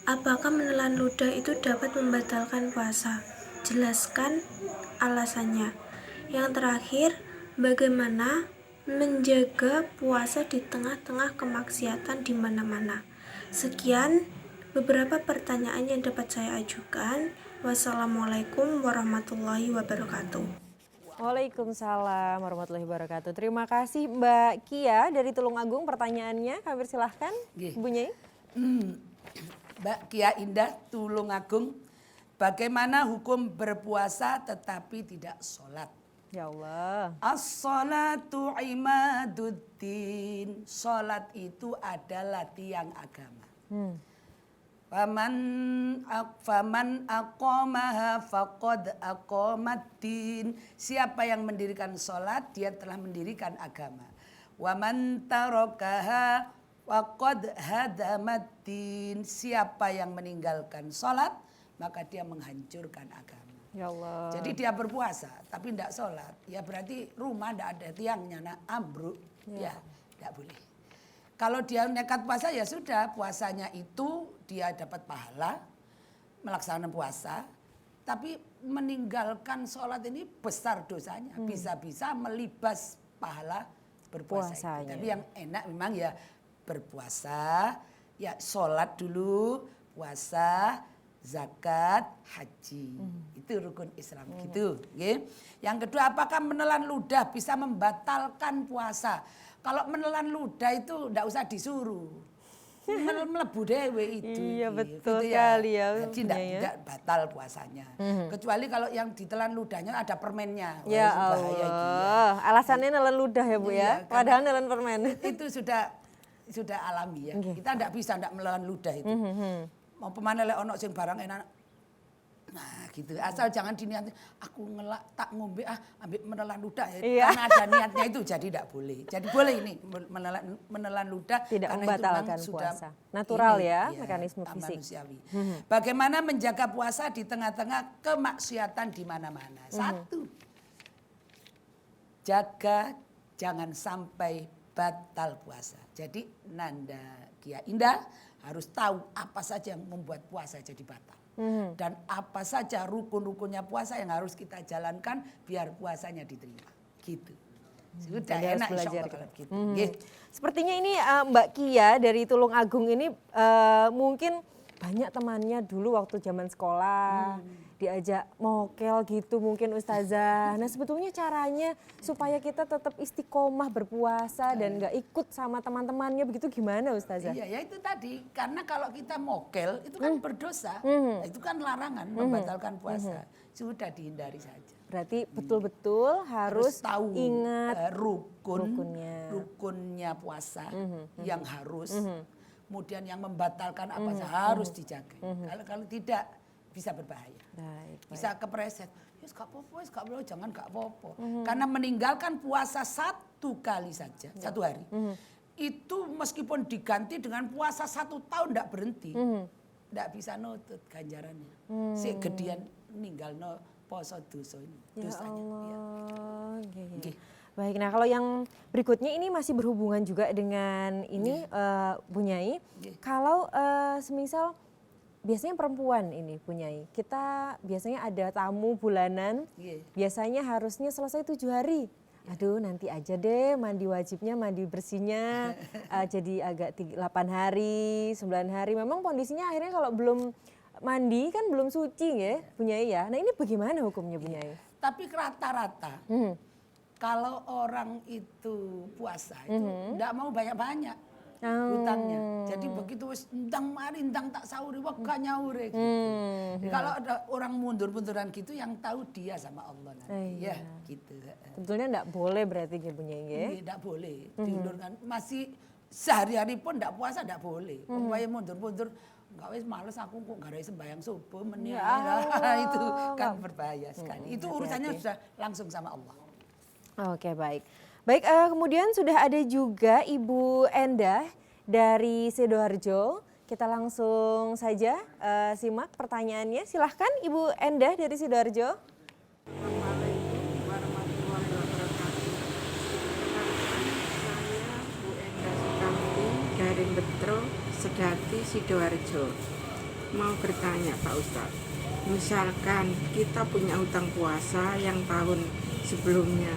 Speaker 4: apakah menelan ludah itu dapat membatalkan puasa? Jelaskan alasannya. Yang terakhir, bagaimana menjaga puasa di tengah-tengah kemaksiatan di mana-mana? Sekian beberapa pertanyaan yang dapat saya ajukan. Wassalamualaikum warahmatullahi wabarakatuh.
Speaker 2: Waalaikumsalam warahmatullahi wabarakatuh. Terima kasih Mbak Kia dari Tulung Agung pertanyaannya. Kami silahkan Bu Nyai.
Speaker 3: Mbak Kia Indah Tulung Agung, bagaimana hukum berpuasa tetapi tidak sholat?
Speaker 2: Ya Allah.
Speaker 3: As-sholatu imaduddin. Sholat itu adalah tiang agama. Faman aqamaha faqad aqamaddin. Siapa yang mendirikan sholat, dia telah mendirikan agama. Waman tarakaha faqad hadamaddin. Siapa yang meninggalkan sholat, maka dia menghancurkan agama.
Speaker 2: Ya Allah.
Speaker 3: Jadi dia berpuasa tapi tidak sholat, ya berarti rumah tidak ada tiangnya, ambruk, ya tidak boleh. Kalau dia nekat puasa ya sudah, puasanya itu dia dapat pahala melaksanakan puasa, tapi meninggalkan sholat ini besar dosanya, bisa-bisa melibas pahala berpuasa. Itu.
Speaker 2: Puasanya.
Speaker 3: Tapi yang enak memang ya berpuasa, ya sholat dulu, puasa, zakat, haji. Itu rukun Islam gitu. Okay? Yang kedua, apakah menelan ludah bisa membatalkan puasa? Kalau menelan ludah itu enggak usah disuruh. Melebu dewe itu.
Speaker 2: Iya, betul
Speaker 3: gitu
Speaker 2: sekali ya,
Speaker 3: Jadi
Speaker 2: Bunya ya.
Speaker 3: tidak batal puasanya. Kecuali kalau yang ditelan ludahnya ada permennya. Wah,
Speaker 2: Ya
Speaker 3: itu bahaya itu ya.
Speaker 2: Allah, alasannya nelen ludah ya Bu
Speaker 3: Iya,
Speaker 2: ya,
Speaker 3: karena-
Speaker 2: padahal nelen permen.
Speaker 3: Itu sudah alami ya.
Speaker 2: Nggih.
Speaker 3: Kita tidak bisa tidak menelan ludah itu. Mau pemane lek ono sing barang enak. Nah gitu, asal jangan diniati aku ngelak tak ngombe ambil menelan ludah ya.
Speaker 2: Iya.
Speaker 3: Karena ada niatnya itu jadi tidak boleh. Jadi boleh ini menelan ludah
Speaker 2: Tidak
Speaker 3: karena
Speaker 2: membatalkan
Speaker 3: itu memang sudah
Speaker 2: puasa. Natural
Speaker 3: ini,
Speaker 2: ya, mekanisme fisik.
Speaker 3: manusiawi. Bagaimana menjaga puasa di tengah-tengah kemaksiatan di mana-mana? Satu, jaga jangan sampai batal puasa. Jadi Nanda Kia Indah harus tahu apa saja yang membuat puasa jadi batal. Dan apa saja rukun-rukunnya puasa yang harus kita jalankan biar puasanya diterima. Gitu. Sudah
Speaker 2: Jadi harus
Speaker 3: enak insya
Speaker 2: belajar
Speaker 3: Allah kalau gitu. Nggih.
Speaker 2: Sepertinya ini Mbak Kia dari Tulung Agung ini mungkin banyak temannya dulu waktu zaman sekolah diajak mokel gitu mungkin Ustazah. Nah sebetulnya caranya supaya kita tetap istiqomah berpuasa dan nggak ikut sama teman-temannya begitu gimana Ustazah?
Speaker 3: Iya ya itu tadi karena kalau kita mokel itu kan berdosa. Nah, itu kan larangan membatalkan puasa. Sudah dihindari saja.
Speaker 2: Berarti betul-betul harus
Speaker 3: tahu
Speaker 2: ingat
Speaker 3: rukunnya puasa yang harus. Kemudian yang membatalkan apa saja harus dijaga. Kalau tidak bisa berbahaya.
Speaker 2: Baik,
Speaker 3: Bisa kepreset. Yes, gak apa-apa, yes, gak apa-apa, jangan gak apa-apa. Karena meninggalkan puasa 1 kali saja, 1 hari. Itu meskipun diganti dengan puasa 1 tahun tidak berhenti. Tidak bisa nutut ganjarannya. Si gedean ninggal no poso dosa ini.
Speaker 2: Ya
Speaker 3: Dosanya.
Speaker 2: Allah. Iya, iya.
Speaker 3: Nggih.
Speaker 2: Baik, nah kalau yang berikutnya ini masih berhubungan juga dengan ini Bu Nyai.
Speaker 3: Nggih.
Speaker 2: Kalau semisal biasanya perempuan ini Bu Nyai, kita biasanya ada tamu bulanan,
Speaker 3: Nggih.
Speaker 2: biasanya harusnya selesai 7 hari. Aduh nanti aja deh mandi wajibnya, mandi bersihnya jadi agak 8 hari, 9 hari. Memang kondisinya akhirnya kalau belum mandi kan belum suci ya Bu Nyai ya. Nah ini bagaimana hukumnya Bu Nyai?
Speaker 3: Tapi rata-rata kalau orang itu puasa itu tidak mau banyak-banyak hutangnya. Jadi begitu wis ndang mari ndang tak sahuri wega nyaure gitu. Jadi kalau ada orang mundur-munduran gitu yang tahu dia sama Allah nanti. Ya gitu.
Speaker 2: Sebetulnya enggak boleh berarti ya Bu Nyai ya?
Speaker 3: Tidak boleh diundurkan. Masih sehari-hari pun tidak puasa tidak boleh. Pokoknya mundur-mundur enggak wis males aku kok gak ada sembahyang subuh menit. Itu kan berbahaya sekali. Itu urusannya sudah langsung sama Allah.
Speaker 2: Oke baik. Baik kemudian sudah ada juga Ibu Endah dari Sidoarjo. Kita langsung saja simak pertanyaannya. Silahkan Ibu Endah dari Sidoarjo.
Speaker 5: Assalamualaikum warahmatullahi wabarakatuh. Saya Bu Endah Sukamti dari Betro, Sedati, Sidoarjo. Mau bertanya Pak Ustadz, misalkan kita punya utang puasa yang tahun sebelumnya,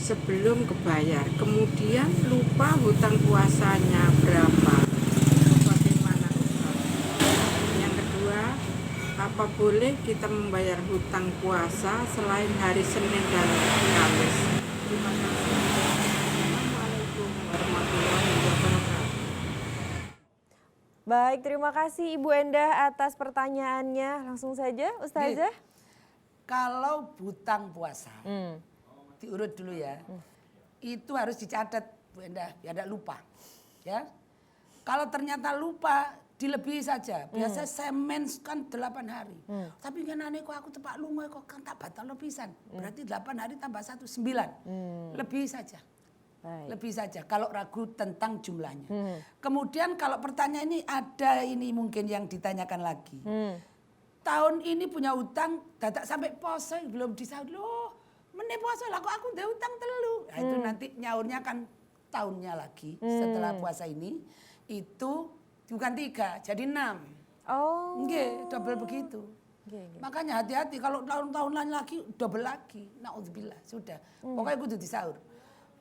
Speaker 5: sebelum kebayar, kemudian lupa hutang puasanya berapa, itu bagaimana Ustadz? Yang kedua, apa boleh kita membayar hutang puasa selain hari Senin dan Kamis? Terima kasih. Assalamualaikum warahmatullahi wabarakatuh.
Speaker 2: Baik terima kasih Ibu Endah atas pertanyaannya. Langsung saja Ustazah.
Speaker 3: Kalau hutang puasa, diurut dulu ya. Itu harus dicatat Bu Endah, biar tidak lupa. Ya. Kalau ternyata lupa, dilebihi saja. Biasa semen kan 8 hari. Tapi kan aneh kok aku tepak lunga kok kan tak batal lebisan. Berarti 8 hari tambah 1, 9. Lebih saja.
Speaker 2: Baik.
Speaker 3: Lebih saja kalau ragu tentang jumlahnya. Kemudian kalau pertanyaan ini ada ini mungkin yang ditanyakan lagi. Tahun ini punya utang dadak sampai poso belum disaud loh. Meneh poso lah kok aku ndek utang telu. Nah, itu nanti nyaurnya kan tahunnya lagi setelah puasa ini itu bukan 3 jadi 6.
Speaker 2: Oh.
Speaker 3: Nggih, double begitu. Makanya hati-hati kalau tahun-tahun lain lagi double lagi. Nauzubillah, sudah. Pokoknya kudu disaur.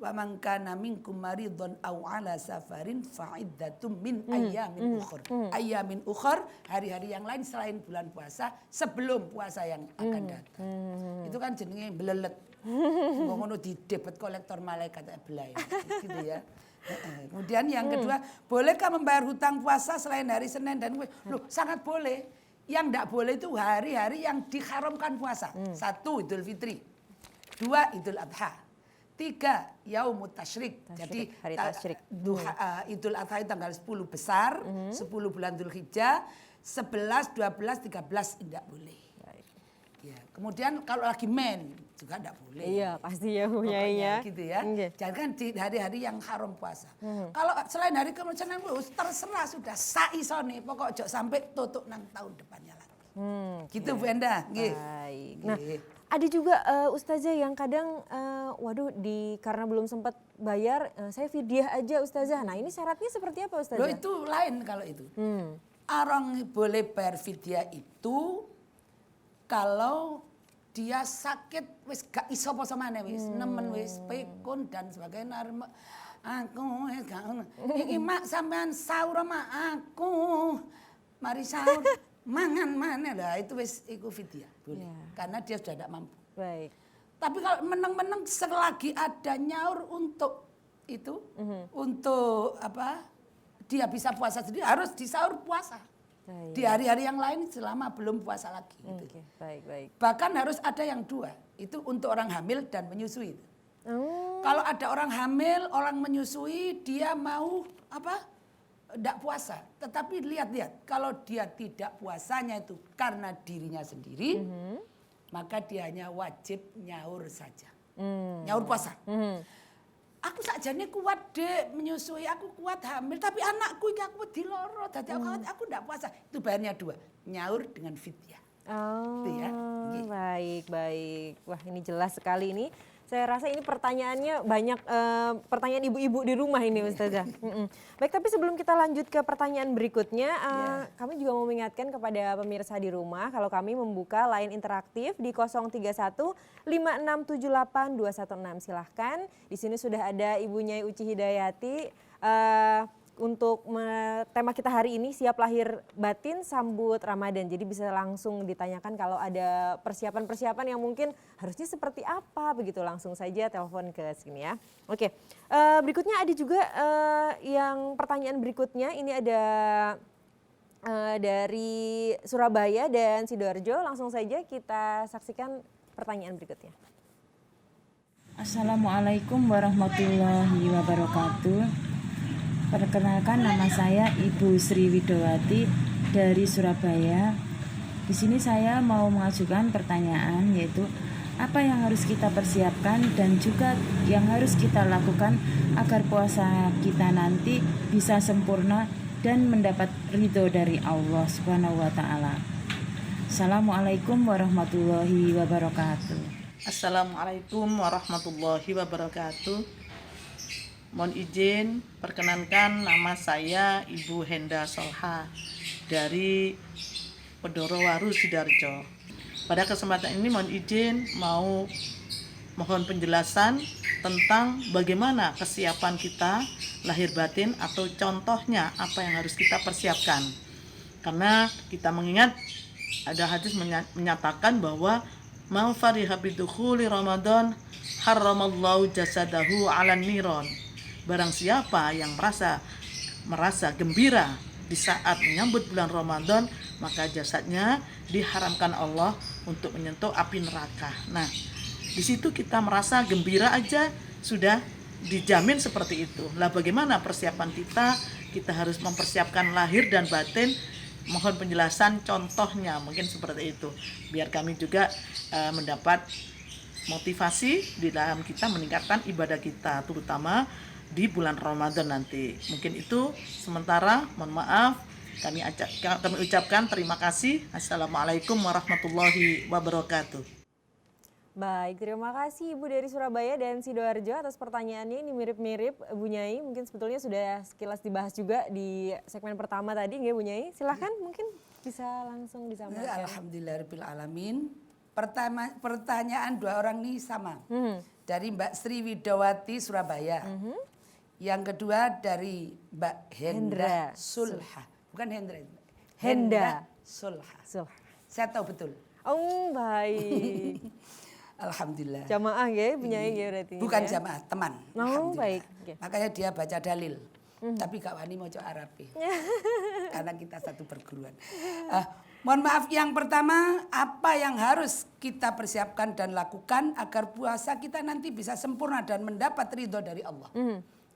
Speaker 3: wa man kana minkum maridun aw ala safarin fa iddatum min ayyamin ukhur. Ayyamin ukhur, hari-hari yang lain selain bulan puasa sebelum puasa yang akan datang. Itu kan jenenge belelet. Ngono di debit kolektor malaikat belai gitu ya. Kemudian yang kedua, bolehkah membayar hutang puasa selain hari Senin dan loh, sangat boleh. Yang tidak boleh itu hari-hari yang diharamkan puasa. 1 Idul Fitri, 2 Idul Adha, 3 Yaumut Tasyrik. Jadi
Speaker 2: hari tasyrik.
Speaker 3: Idul Adha itu tanggal 10 besar, 10 bulan Dzulhijjah, 11, 12, 13 tidak boleh. Ya, kemudian kalau lagi men juga tidak boleh.
Speaker 2: Iya, pasti ya Bu Yai ya.
Speaker 3: Gitu ya. Jangan di hari-hari yang haram puasa. Kalau selain hari kemudian terserah sudah saisone, pokok ojo sampai tutup nang tahun depannya lagi. Gitu Bu Enda.
Speaker 2: Baik. Nah, ada juga Ustazah yang kadang waduh karena belum sempat bayar saya fidyah aja Ustazah. Nah, ini syaratnya seperti apa Ustazah?
Speaker 3: Loh itu lain kalau itu. Orang boleh bayar fidyah itu kalau dia sakit wis gak iso apa maneh wis nemen wis pikun dan sebagainya aku wis gak ngono iki mak sampean sahur mak aku mari sahur mangan maneh lah itu wis iku fidyah boleh karena dia sudah tidak mampu.
Speaker 2: Baik.
Speaker 3: Tapi kalau meneng-meneng selagi ada nyaur untuk itu untuk apa dia bisa puasa sendiri harus disahur puasa. Di hari-hari yang lain selama belum puasa lagi. Gitu.
Speaker 2: Baik.
Speaker 3: Bahkan harus ada yang 2. Itu untuk orang hamil dan menyusui. Kalau ada orang hamil, orang menyusui, dia mau apa? Tidak puasa. Tetapi lihat-lihat, kalau dia tidak puasanya itu karena dirinya sendiri, maka dia hanya wajib nyaur saja. Nyaur puasa. Aku sakjane kuat dek menyusui, aku kuat hamil, tapi anakku iki aku wedi loro, dadi aku ndak puasa. Itu bayarnya 2, nyaur dengan fidyah.
Speaker 2: Oh,
Speaker 3: itu ya.
Speaker 2: Baik. Wah, ini jelas sekali ini. Saya rasa ini pertanyaannya banyak pertanyaan ibu-ibu di rumah ini Ustazah. Baik, tapi sebelum kita lanjut ke pertanyaan berikutnya, kami juga mau mengingatkan kepada pemirsa di rumah kalau kami membuka line interaktif di 031 5678 216. Silahkan. Di sini sudah ada Ibu Nyai Uci Hidayati. Untuk tema kita hari ini siap lahir batin sambut Ramadan. Jadi bisa langsung ditanyakan kalau ada persiapan-persiapan yang mungkin harusnya seperti apa begitu, langsung saja telepon ke sini ya. Oke, berikutnya ada juga yang pertanyaan berikutnya ini ada dari Surabaya dan Sidoarjo. Langsung saja kita saksikan pertanyaan berikutnya.
Speaker 6: Assalamualaikum warahmatullahi wabarakatuh. Perkenalkan, nama saya Ibu Sri Widowati dari Surabaya. Di sini saya mau mengajukan pertanyaan, yaitu apa yang harus kita persiapkan dan juga yang harus kita lakukan agar puasa kita nanti bisa sempurna dan mendapat ridho dari Allah Subhanahu wa taala. Assalamualaikum warahmatullahi wabarakatuh.
Speaker 7: Assalamualaikum warahmatullahi wabarakatuh. Mohon izin, perkenankan nama saya Ibu Henda Solha dari Pedorowaru, Sidoarjo. Pada kesempatan ini mohon izin mohon penjelasan tentang bagaimana kesiapan kita lahir batin atau contohnya apa yang harus kita persiapkan. Karena kita mengingat ada hadis menyatakan bahwa man fariha bidukhuli Ramadan haramallahu jasadahu 'alan niron. Barang siapa yang merasa gembira di saat menyambut bulan Ramadan, maka jasadnya diharamkan Allah untuk menyentuh api neraka. Nah, di situ kita merasa gembira aja sudah dijamin seperti itu. Lah bagaimana persiapan kita? Kita harus mempersiapkan lahir dan batin. Mohon penjelasan contohnya mungkin seperti itu. Biar kami juga mendapat motivasi di dalam kita meningkatkan ibadah kita, terutama di bulan Ramadan nanti. Mungkin itu sementara, mohon maaf. Kami ucapkan terima kasih. Assalamualaikum warahmatullahi wabarakatuh.
Speaker 2: Baik, terima kasih Ibu dari Surabaya dan Sidoarjo atas pertanyaannya. Ini mirip-mirip Bu Nyai, mungkin sebetulnya sudah sekilas dibahas juga di segmen pertama tadi, nggak Bu Nyai? Silahkan mungkin bisa langsung disampaikan.
Speaker 3: Alhamdulillahirabbil alamin. Pertanyaan dua orang ini sama. Dari Mbak Sri Widowati Surabaya. Yang kedua dari Mbak Hendra Sulha. Bukan Hendra.
Speaker 2: Henda
Speaker 3: Sulha.
Speaker 2: So.
Speaker 3: Saya tahu betul.
Speaker 2: Oh, baik.
Speaker 3: Alhamdulillah.
Speaker 2: Jamaah ya, penyanyi ya berarti.
Speaker 3: Bukan
Speaker 2: ya.
Speaker 3: jamaah, teman.
Speaker 2: Oh,
Speaker 3: Alhamdulillah.
Speaker 2: baik. Oke.
Speaker 3: Makanya dia baca dalil. Tapi gak wani mau Arabi. Karena kita satu perguruan. Mohon maaf, yang pertama, apa yang harus kita persiapkan dan lakukan agar puasa kita nanti bisa sempurna dan mendapat ridho dari Allah.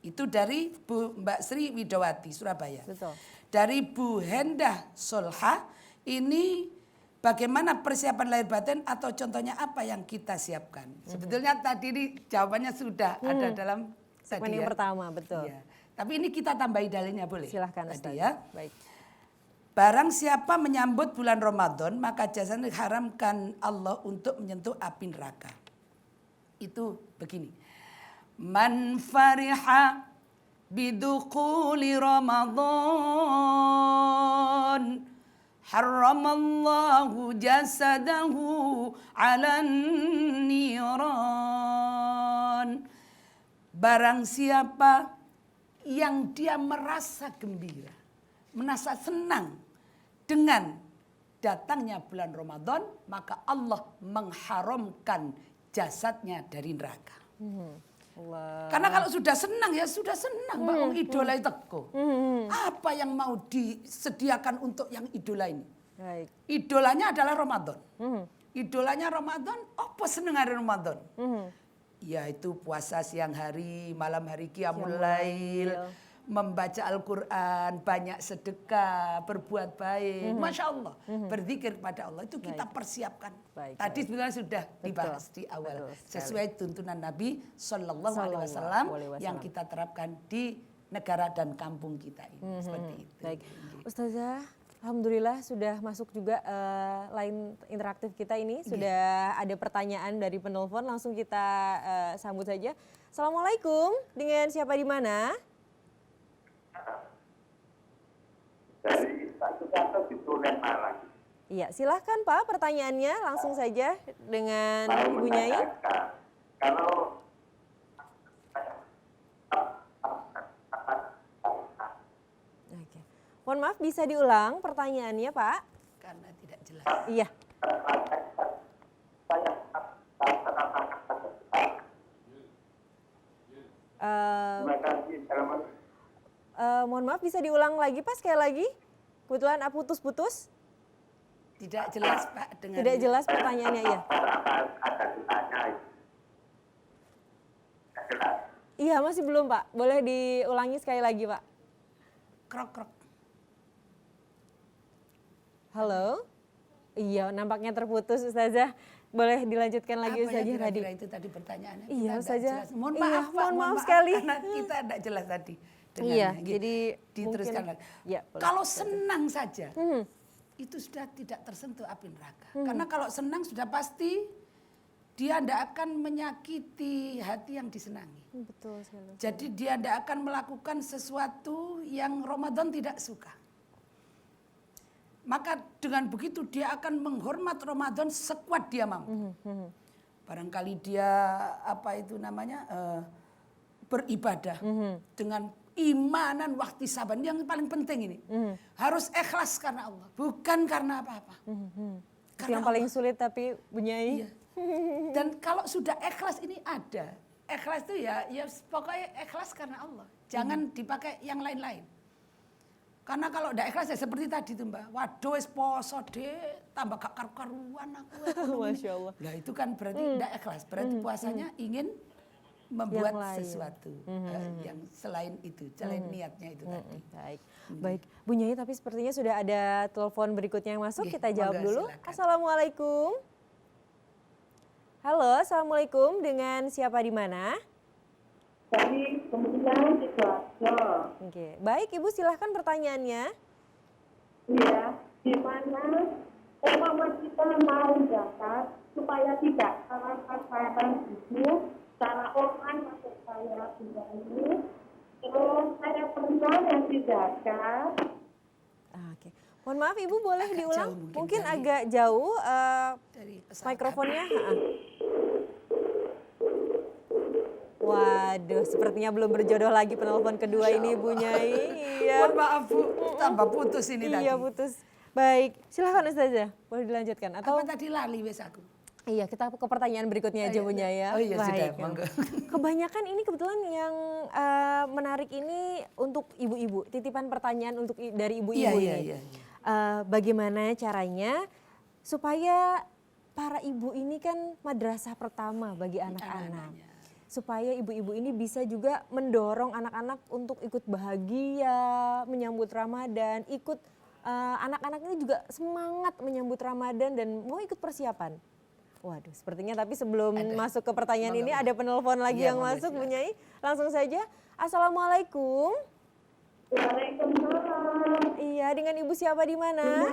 Speaker 3: Itu dari Mbak Sri Widowati Surabaya.
Speaker 2: Betul.
Speaker 3: Dari Bu Hendah Solha, ini bagaimana persiapan lahir batin atau contohnya apa yang kita siapkan. Sebetulnya tadi ini jawabannya sudah ada dalam
Speaker 2: Segmen
Speaker 3: tadi
Speaker 2: yang
Speaker 3: ya.
Speaker 2: pertama, betul.
Speaker 3: Iya. Tapi ini kita tambahi dalilnya boleh?
Speaker 2: Silahkan
Speaker 3: Tadi
Speaker 2: Ustaz.
Speaker 3: ya.
Speaker 2: Baik.
Speaker 3: Barang siapa menyambut bulan Ramadan, maka jasanya diharamkan Allah untuk menyentuh api neraka. Itu begini. Man fariha bidukhuli Ramadan, haramallahu jasadahu ala niran. Barang siapa yang dia merasa gembira, merasa senang dengan datangnya bulan Ramadan, maka Allah mengharamkan jasadnya dari neraka.
Speaker 2: Allah.
Speaker 3: Karena kalau sudah senang ya sudah senang, Mbak, idola teko. Apa yang mau disediakan untuk yang idola ini?
Speaker 2: Baik.
Speaker 3: Idolanya adalah Ramadan. Idolanya Ramadan, apa seneng hari Ramadan? Yaitu puasa siang hari, malam hari qiyamul lail, membaca Al-Quran, banyak sedekah, berbuat baik, Masya Allah, berzikir kepada Allah, itu kita persiapkan.
Speaker 2: Baik,
Speaker 3: Tadi sebenarnya sudah dibahas di awal, sesuai tuntunan Nabi Sallallahu Alaihi Wasallam yang kita terapkan di negara dan kampung kita ini. Seperti itu.
Speaker 2: Baik, Ustazah, alhamdulillah sudah masuk juga line interaktif kita ini. Sudah ada pertanyaan dari penelpon, langsung kita sambut saja. Assalamualaikum, dengan siapa di mana?
Speaker 8: Dari Pak Sukarto di Tulen Malang.
Speaker 2: Iya, silahkan Pak pertanyaannya langsung saja dengan
Speaker 8: Mau
Speaker 2: Ibu Nyai.
Speaker 8: menanyakan, kalau
Speaker 2: Oke. Mohon maaf bisa diulang pertanyaannya Pak?
Speaker 3: Karena tidak jelas.
Speaker 2: Iya.
Speaker 8: terima kasih, Assalamualaikum.
Speaker 2: Mohon maaf bisa diulang lagi Pak sekali lagi? Kebetulan putus-putus.
Speaker 3: Tidak jelas Pak dengan
Speaker 2: Tidak jelas pertanyaannya ya.
Speaker 8: Ada ditanya itu. Tidak jelas.
Speaker 2: Iya masih belum Pak. Boleh diulangi sekali lagi Pak.
Speaker 3: krok-krok.
Speaker 2: Halo? Iya nampaknya terputus Ustazah. Boleh dilanjutkan lagi
Speaker 3: Apa ya
Speaker 2: Ustazah tadi?
Speaker 3: kira-kira itu tadi pertanyaannya?
Speaker 2: Iya,
Speaker 3: Kita nggak
Speaker 2: Ustazah.
Speaker 3: jelas. Mohon
Speaker 2: Iya,
Speaker 3: maaf, Pak,
Speaker 2: mohon maaf sekali.
Speaker 3: Karena kita tidak jelas tadi.
Speaker 2: Iya,
Speaker 3: dengannya.
Speaker 2: jadi
Speaker 3: diteruskan
Speaker 2: mungkin-
Speaker 3: lagi.
Speaker 2: ya, boleh,
Speaker 3: Kalau
Speaker 2: Ustazah.
Speaker 3: senang saja, itu sudah tidak tersentuh api neraka. Karena kalau senang sudah pasti dia tidak akan menyakiti hati yang disenangi.
Speaker 2: Betul sekali.
Speaker 3: Jadi dia tidak akan melakukan sesuatu yang Ramadan tidak suka. Maka dengan begitu dia akan menghormat Ramadan sekuat dia mampu. Barangkali dia beribadah dengan imanan waktu saban yang paling penting ini. Harus ikhlas karena Allah, bukan karena apa-apa.
Speaker 2: Itu yang paling sulit tapi Bu Nyai.
Speaker 3: Iya. Dan kalau sudah ikhlas ini ada. Ikhlas itu ya pokoknya ikhlas karena Allah. Jangan dipakai yang lain-lain. Karena kalau udah ikhlas ya seperti tadi tuh Mbak. Waduh wis poso deh, tambah gak karu-karuan aku.
Speaker 2: Masya Allah.
Speaker 3: Nah itu kan berarti tidak ikhlas. Berarti puasanya ingin membuat
Speaker 2: Yang lain.
Speaker 3: sesuatu yang selain itu, selain niatnya itu tadi.
Speaker 2: Baik, baik. Bu Nyai tapi sepertinya sudah ada telepon berikutnya yang masuk.
Speaker 3: Oke,
Speaker 2: Kita jawab
Speaker 3: monggo,
Speaker 2: dulu.
Speaker 3: silakan.
Speaker 2: Assalamualaikum. Halo, assalamualaikum. Dengan siapa di mana?
Speaker 9: Dari kemudian Sidoarjo.
Speaker 2: Oke, baik Ibu silahkan pertanyaannya.
Speaker 9: Iya, di mana umpama kita mau zakat supaya tidak salah sasaran itu secara online masuk saya pribadi. Terus saya pernah yang dizakat.
Speaker 2: Oke, mohon maaf Ibu boleh
Speaker 3: Agak
Speaker 2: diulang?
Speaker 3: jauh mungkin
Speaker 2: Mungkin
Speaker 3: dari-
Speaker 2: agak jauh.
Speaker 3: Dari
Speaker 2: mikrofonnya. Waduh, sepertinya belum berjodoh lagi penelpon kedua ini Ibu Nyai. Iya.
Speaker 3: Mohon maaf Bu, tambah putus ini tadi.
Speaker 2: Iya putus. Baik, silakan Ustazah, boleh dilanjutkan atau?
Speaker 3: Apa tadi lali wes aku?
Speaker 2: Iya, kita ke pertanyaan berikutnya aja Bu Nyai ya.
Speaker 3: Oh iya sudah,
Speaker 2: Baik.
Speaker 3: monggo.
Speaker 2: Kebanyakan ini kebetulan yang menarik ini untuk ibu-ibu, titipan pertanyaan untuk dari ibu-ibu ini.
Speaker 3: Iya.
Speaker 2: Bagaimana caranya supaya para ibu ini kan madrasah pertama bagi anak-anak. Supaya ibu-ibu ini bisa juga mendorong anak-anak untuk ikut bahagia menyambut Ramadan, ikut anak-anak ini juga semangat menyambut Ramadan dan mau ikut persiapan. Waduh, sepertinya tapi sebelum masuk ke pertanyaan ini ada penelpon lagi yang masuk, Bu Nyai. Langsung saja. Assalamualaikum.
Speaker 9: Waalaikumsalam.
Speaker 2: Iya, dengan Ibu siapa di mana?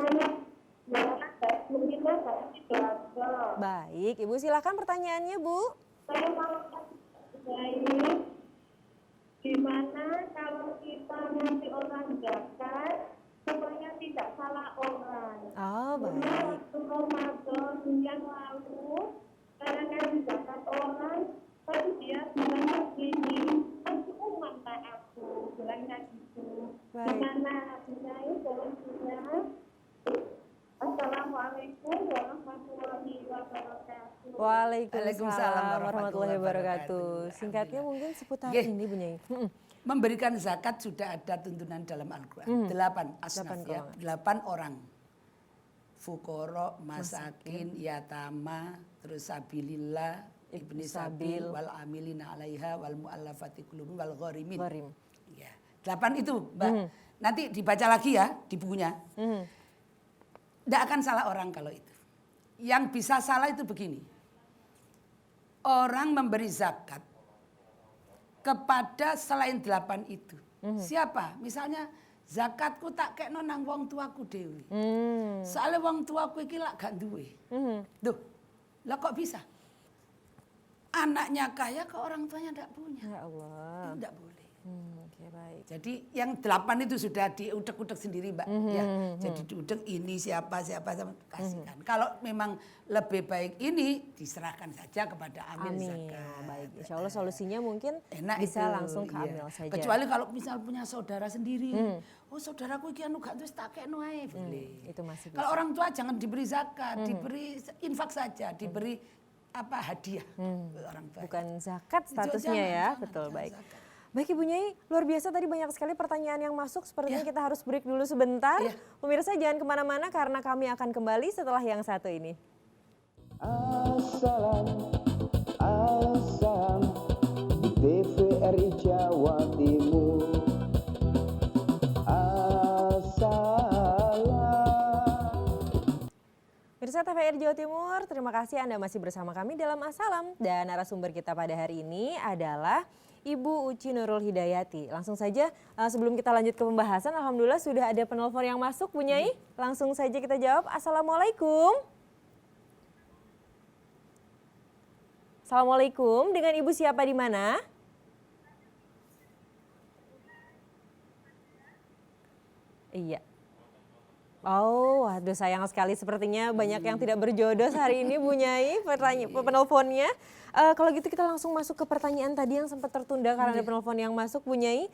Speaker 2: Baik, Ibu silakan pertanyaannya, Bu.
Speaker 9: Saya mau gimana kalau kita ngasih orang zakat supaya tidak salah orang.
Speaker 2: Oh, baik.
Speaker 9: Waktu Ramadan yang lalu, karena ngasih zakat orang, tapi dia bilangnya gini, aku umat aku, bilangnya gitu.
Speaker 2: Baik.
Speaker 9: Gimana artinya solusinya? Assalamualaikum warahmatullahi wabarakatuh.
Speaker 2: Waalaikumsalam warahmatullahi wabarakatuh. Singkatnya mungkin seputar ini, Bu Nyai.
Speaker 3: Memberikan zakat sudah ada tuntunan dalam Al-Quran. 8 asnaf ya, 8 orang. Fukoro, masakin, yatama, terus sabilillah, ibni sabil, wal amilina alaiha, wal mu'allafati qulubuhum, wal gharimin. Ya, 8 itu Mbak. Nanti dibaca lagi ya di bukunya. Tidak akan salah orang kalau itu. Yang bisa salah itu begini. Orang memberi zakat kepada selain 8 itu. Siapa? Misalnya zakatku tak kekno nang wong tuaku dewi. Soalnya wong tuaku iki lak gak duwe. Duh, lah kok bisa? Anaknya kaya ke orang tuanya tidak punya.
Speaker 2: Ya Allah.
Speaker 3: Tidak boleh.
Speaker 2: Oke, baik.
Speaker 3: Jadi yang 8 itu sudah diudek-udek sendiri Mbak. Ya, jadi diudek ini siapa kasihkan. Kalau memang lebih baik ini diserahkan saja kepada amil zakat.
Speaker 2: Baik, insya Allah solusinya mungkin
Speaker 3: Enak
Speaker 2: bisa
Speaker 3: itu,
Speaker 2: langsung ke amil saja.
Speaker 3: Kecuali kalau misal punya saudara sendiri. Oh saudaraku iki anu gak terus tak kekno ae boleh.
Speaker 2: Itu masih
Speaker 3: Kalau orang tua jangan diberi zakat, diberi infak saja, diberi hadiah orang tua.
Speaker 2: Bukan zakat statusnya
Speaker 3: Jangan,
Speaker 2: ya,
Speaker 3: jangan,
Speaker 2: betul,
Speaker 3: jangan
Speaker 2: baik.
Speaker 3: zakat.
Speaker 2: Baik Ibu Nyai, luar biasa tadi banyak sekali pertanyaan yang masuk. Sepertinya kita harus break dulu sebentar. Pemirsa jangan kemana-mana karena kami akan kembali setelah yang satu ini.
Speaker 1: Assalam, di TVRI Jawa Timur.
Speaker 2: Pemirsa TVRI Jawa Timur, terima kasih Anda masih bersama kami dalam Assalam. Dan narasumber kita pada hari ini adalah Ibu Uci Nurul Hidayati. Langsung saja sebelum kita lanjut ke pembahasan, alhamdulillah sudah ada penelpon yang masuk, Bu Nyai. Langsung saja kita jawab. Assalamualaikum. Assalamualaikum, dengan Ibu siapa di mana? Iya. Oh, waduh sayang sekali sepertinya banyak yang tidak berjodoh hari ini Bu Nyai penelponnya. Kalau gitu kita langsung masuk ke pertanyaan tadi yang sempat tertunda karena ada penelpon yang masuk Bu Nyai.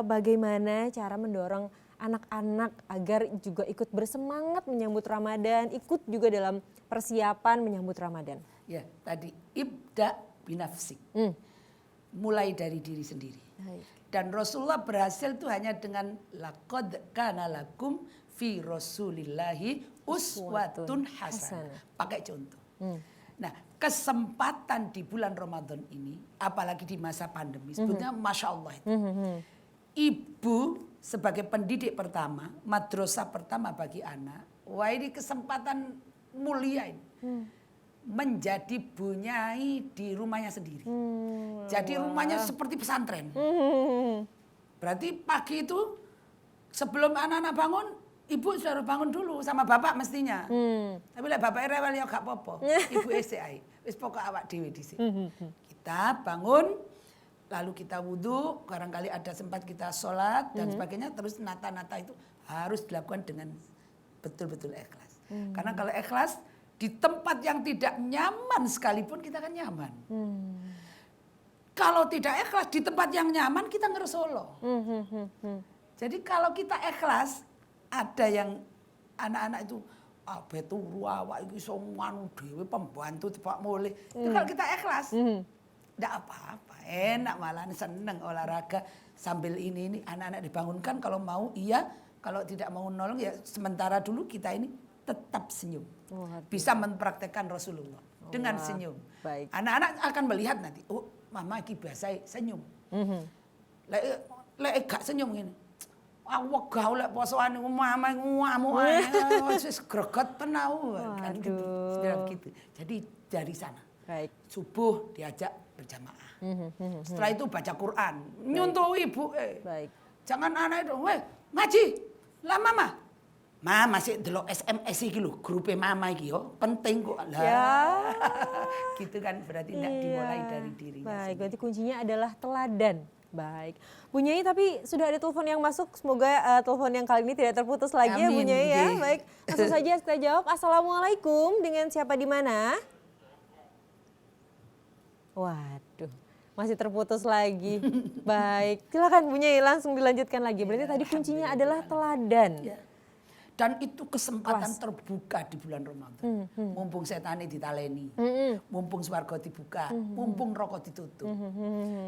Speaker 2: Bagaimana cara mendorong anak-anak agar juga ikut bersemangat menyambut Ramadan, ikut juga dalam persiapan menyambut Ramadan?
Speaker 3: Ya, tadi ibda binafsik. Mulai dari diri sendiri. Dan Rasulullah berhasil itu hanya dengan laqad kana lakum fi Rasulillahi uswatun hasanah. Pakai contoh. Nah, kesempatan di bulan Ramadan ini, apalagi di masa pandemi, sebetulnya Masya Allah itu. Ibu sebagai pendidik pertama, madrasah pertama bagi anak, wah ini kesempatan mulia ini. Menjadi bunyai di rumahnya sendiri. Jadi rumahnya seperti pesantren. Berarti pagi itu sebelum anak-anak bangun, ibu sudah bangun dulu sama bapak mestinya. Tapi lah bapak rewel ya gak apa-apa. Ibu SCI, wis pokok awak dhewe dhisik. Kita bangun, lalu kita wudhu, barangkali ada sempat kita sholat dan sebagainya, terus nata-nata itu harus dilakukan dengan betul-betul ikhlas. Karena kalau ikhlas, Di tempat yang tidak nyaman sekalipun kita kan nyaman. Kalau tidak ikhlas di tempat yang nyaman kita ngeresolo. Jadi kalau kita ikhlas, ada yang anak-anak itu beturu awak iki iso nganu dhewe pembantu Pak Mulih. Itu kalau kita ikhlas, enggak apa-apa, enak malah seneng olahraga sambil ini anak-anak dibangunkan kalau mau iya, kalau tidak mau nolong ya sementara dulu kita ini tetap senyum. Bisa mempraktekkan Rasulullah dengan senyum.
Speaker 2: Baik.
Speaker 3: Anak-anak akan melihat nanti, oh mama iki biasa senyum. Lek gak senyum ngene. Aku wegah lek posoan niku mama ngamuk wis greget tenau kan gitu. Jadi dari sana.
Speaker 2: Baik.
Speaker 3: Subuh diajak berjamaah. Setelah itu baca Quran, nyuntuh ibu.
Speaker 2: Baik.
Speaker 3: Jangan anak itu, weh ngaji. Lah mama. Mama masih delok SMS iki lho, grupe mama iki yo, penting kok. Lah.
Speaker 2: Ya.
Speaker 3: Gitu kan berarti tidak dimulai dari dirinya.
Speaker 2: Baik, berarti kuncinya adalah teladan. Baik. Bu Nyai, tapi sudah ada telepon yang masuk. Semoga telepon yang kali ini tidak terputus lagi ya Bu Nyai ya. Baik, langsung saja kita jawab. Assalamualaikum, dengan siapa di mana? Waduh, masih terputus lagi. Baik, silakan Bu Nyai langsung dilanjutkan lagi. Berarti tadi kuncinya adalah teladan.
Speaker 3: Ya. Dan itu kesempatan terbuka di bulan Ramadan. Mumpung setane ditaleni, mumpung swarga dibuka, mumpung rokok ditutup.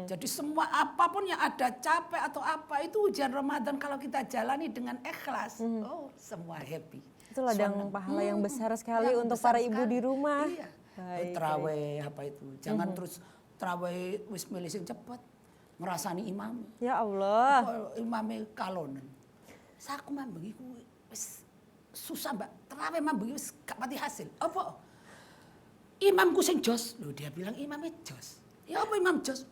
Speaker 3: Jadi semua apapun yang ada capek atau apa itu ujian Ramadan kalau kita jalani dengan ikhlas, oh semua happy.
Speaker 2: Itu ladang pahala yang besar sekali untuk para ibu di rumah.
Speaker 3: Iya.
Speaker 2: Baik,
Speaker 3: Terawih apa itu, jangan terus terawih wis milih sing cepet, ngerasani imam.
Speaker 2: Ya Allah.
Speaker 3: Imame kalonen. Saku mambengi kuwi wis susah mbak, terawih mambengi wis gak pati hasil. Apa? Imamku sing jos. Loh dia bilang imamnya jos. Ya apa imam jos?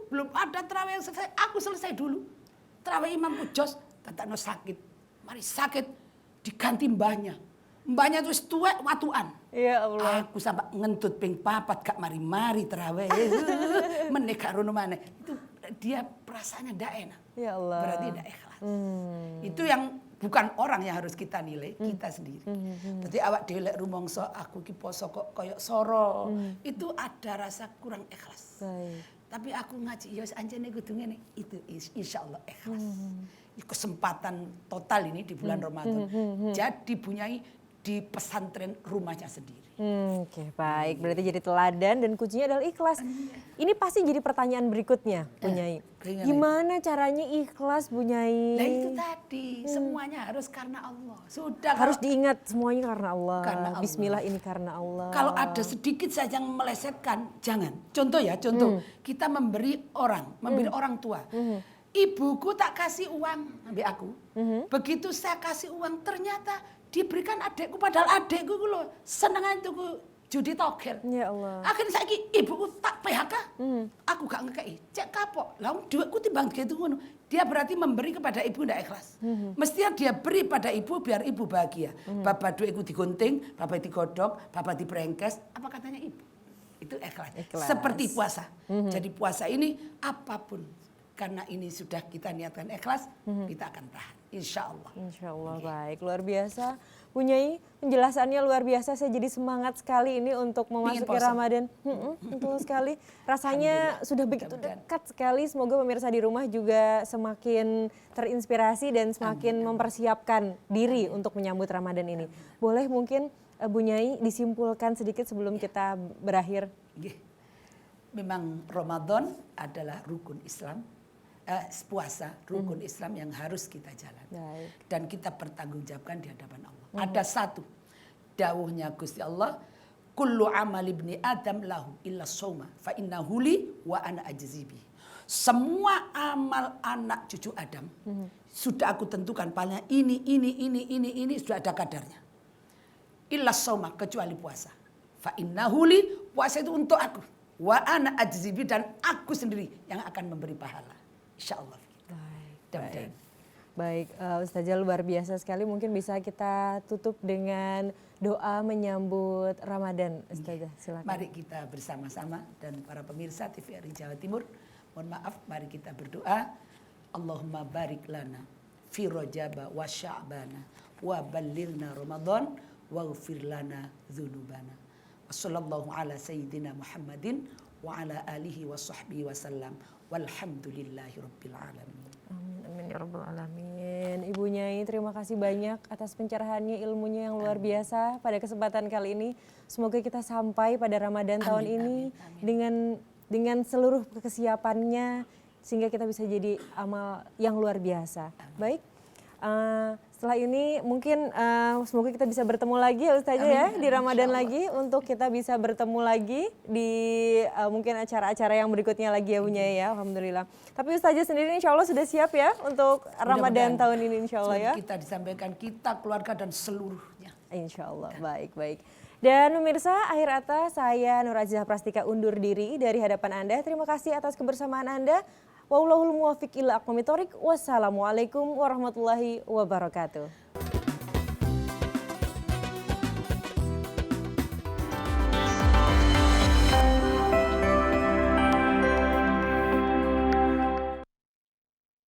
Speaker 3: Belum ada terawih yang selesai, aku selesai dulu. Terawih imamku jos, tatakno sakit. Mari sakit diganti mbahnya. Mbahnya terus tuwek watuan.
Speaker 2: Ya Allah.
Speaker 3: Aku sampai ngentut ping papat gak mari-mari terawih. Meneh gak rono maneh. Itu dia perasaannya ndak enak.
Speaker 2: Ya Allah.
Speaker 3: Berarti ndak ikhlas. Itu yang bukan orang yang harus kita nilai, kita sendiri. Berarti awak dhewe lek rumangsa aku ki poso kok koyo soro, itu ada rasa kurang ikhlas.
Speaker 2: Baik.
Speaker 3: Tapi aku ngaji ya anjene kudu ngene, itu insyaallah ikhlas. Kesempatan total ini di bulan Ramadan. Jadi bunyai di pesantren rumahnya sendiri.
Speaker 2: Oke, baik. Berarti jadi teladan dan kuncinya adalah ikhlas. Ini pasti jadi pertanyaan berikutnya, Bu Nyai. Gimana caranya ikhlas, Bu Nyai?
Speaker 3: Nah itu tadi, semuanya harus karena Allah. Sudah
Speaker 2: harus diingat semuanya karena Allah.
Speaker 3: Karena Allah.
Speaker 2: Bismillah ini karena Allah.
Speaker 3: Kalau ada sedikit saja yang melesetkan, jangan. Contoh ya, kita memberi orang tua. Ibuku tak kasih uang, ambil aku. Begitu saya kasih uang, ternyata diberikan adekku, padahal adekku loh senengan tuku judi togel.
Speaker 2: Ya Allah.
Speaker 3: Akhirnya saiki ibuku tak PHK, aku gak ngekei. Cek kapok, lah duitku timbang gitu ngono. Dia berarti memberi kepada ibu ndak ikhlas. Mestinya dia beri pada ibu biar ibu bahagia. Bapak duitku digunting, bapak digodok, bapak diperengkes, apa katanya ibu? Itu ikhlas. Seperti puasa. Jadi puasa ini apapun, karena ini sudah kita niatkan ikhlas, kita akan tahan. Insya Allah.
Speaker 2: Insya Allah, baik. Luar biasa. Bu Nyai, penjelasannya luar biasa. Saya jadi semangat sekali ini untuk memasuki Ramadan. Betul sekali. Rasanya sudah begitu dekat sekali. Semoga pemirsa di rumah juga semakin terinspirasi dan semakin mempersiapkan diri untuk menyambut Ramadan ini. Boleh mungkin Bu Nyai disimpulkan sedikit sebelum kita berakhir?
Speaker 3: Memang Ramadan adalah rukun Islam. Puasa rukun Islam yang harus kita jalan. Dan kita pertanggungjawabkan di hadapan Allah. Ada satu dawuhnya Gusti Allah, kullu amal ibni adam lahu illa shauma fa innahu li wa ana ajzibi. Semua amal anak cucu Adam sudah aku tentukan paling ini sudah ada kadarnya. Illa shauma, kecuali puasa. Fa innahu li, puasa itu untuk aku. Wa ana ajzibi, dan aku sendiri yang akan memberi pahala. Insyaallah.
Speaker 2: Baik, Ustazah luar biasa sekali. Mungkin bisa kita tutup dengan doa menyambut Ramadan. Ustazah, silakan.
Speaker 3: Mari kita bersama-sama dan para pemirsa TVRI Jawa Timur. Mohon maaf, mari kita berdoa. Allahumma barik lana fi Rajab wa Sya'bana wa ballighna Ramadan waghfir lana dzunubana. Wassallallahu ala sayyidina Muhammadin wa ala alihi wa sahbihi wasallam. Walhamdulillahi rabbil alamin.
Speaker 2: Amin ya rabbal alamin. Ibu Nyai, terima kasih banyak atas pencerahannya, ilmunya yang luar biasa pada kesempatan kali ini. Semoga kita sampai pada Ramadan tahun ini dengan seluruh kesiapannya sehingga kita bisa jadi amal yang luar biasa. Baik. Setelah ini mungkin semoga kita bisa bertemu lagi ya Ustazah ya di Ramadan lagi, untuk kita bisa bertemu lagi di mungkin acara-acara yang berikutnya lagi ya Bu Nyai ya, alhamdulillah. Tapi Ustazah sendiri insya Allah sudah siap ya untuk Ramadan tahun ini insya Allah ya.
Speaker 3: Kita disampaikan kita, keluarga dan seluruhnya.
Speaker 2: Insya Allah, baik. Dan pemirsa, akhir kata saya Nur Azizah Prastika undur diri dari hadapan Anda. Terima kasih atas kebersamaan Anda. Wallahul muwaffiq ila aqwamit thoriq. Wassalamualaikum warahmatullahi wabarakatuh.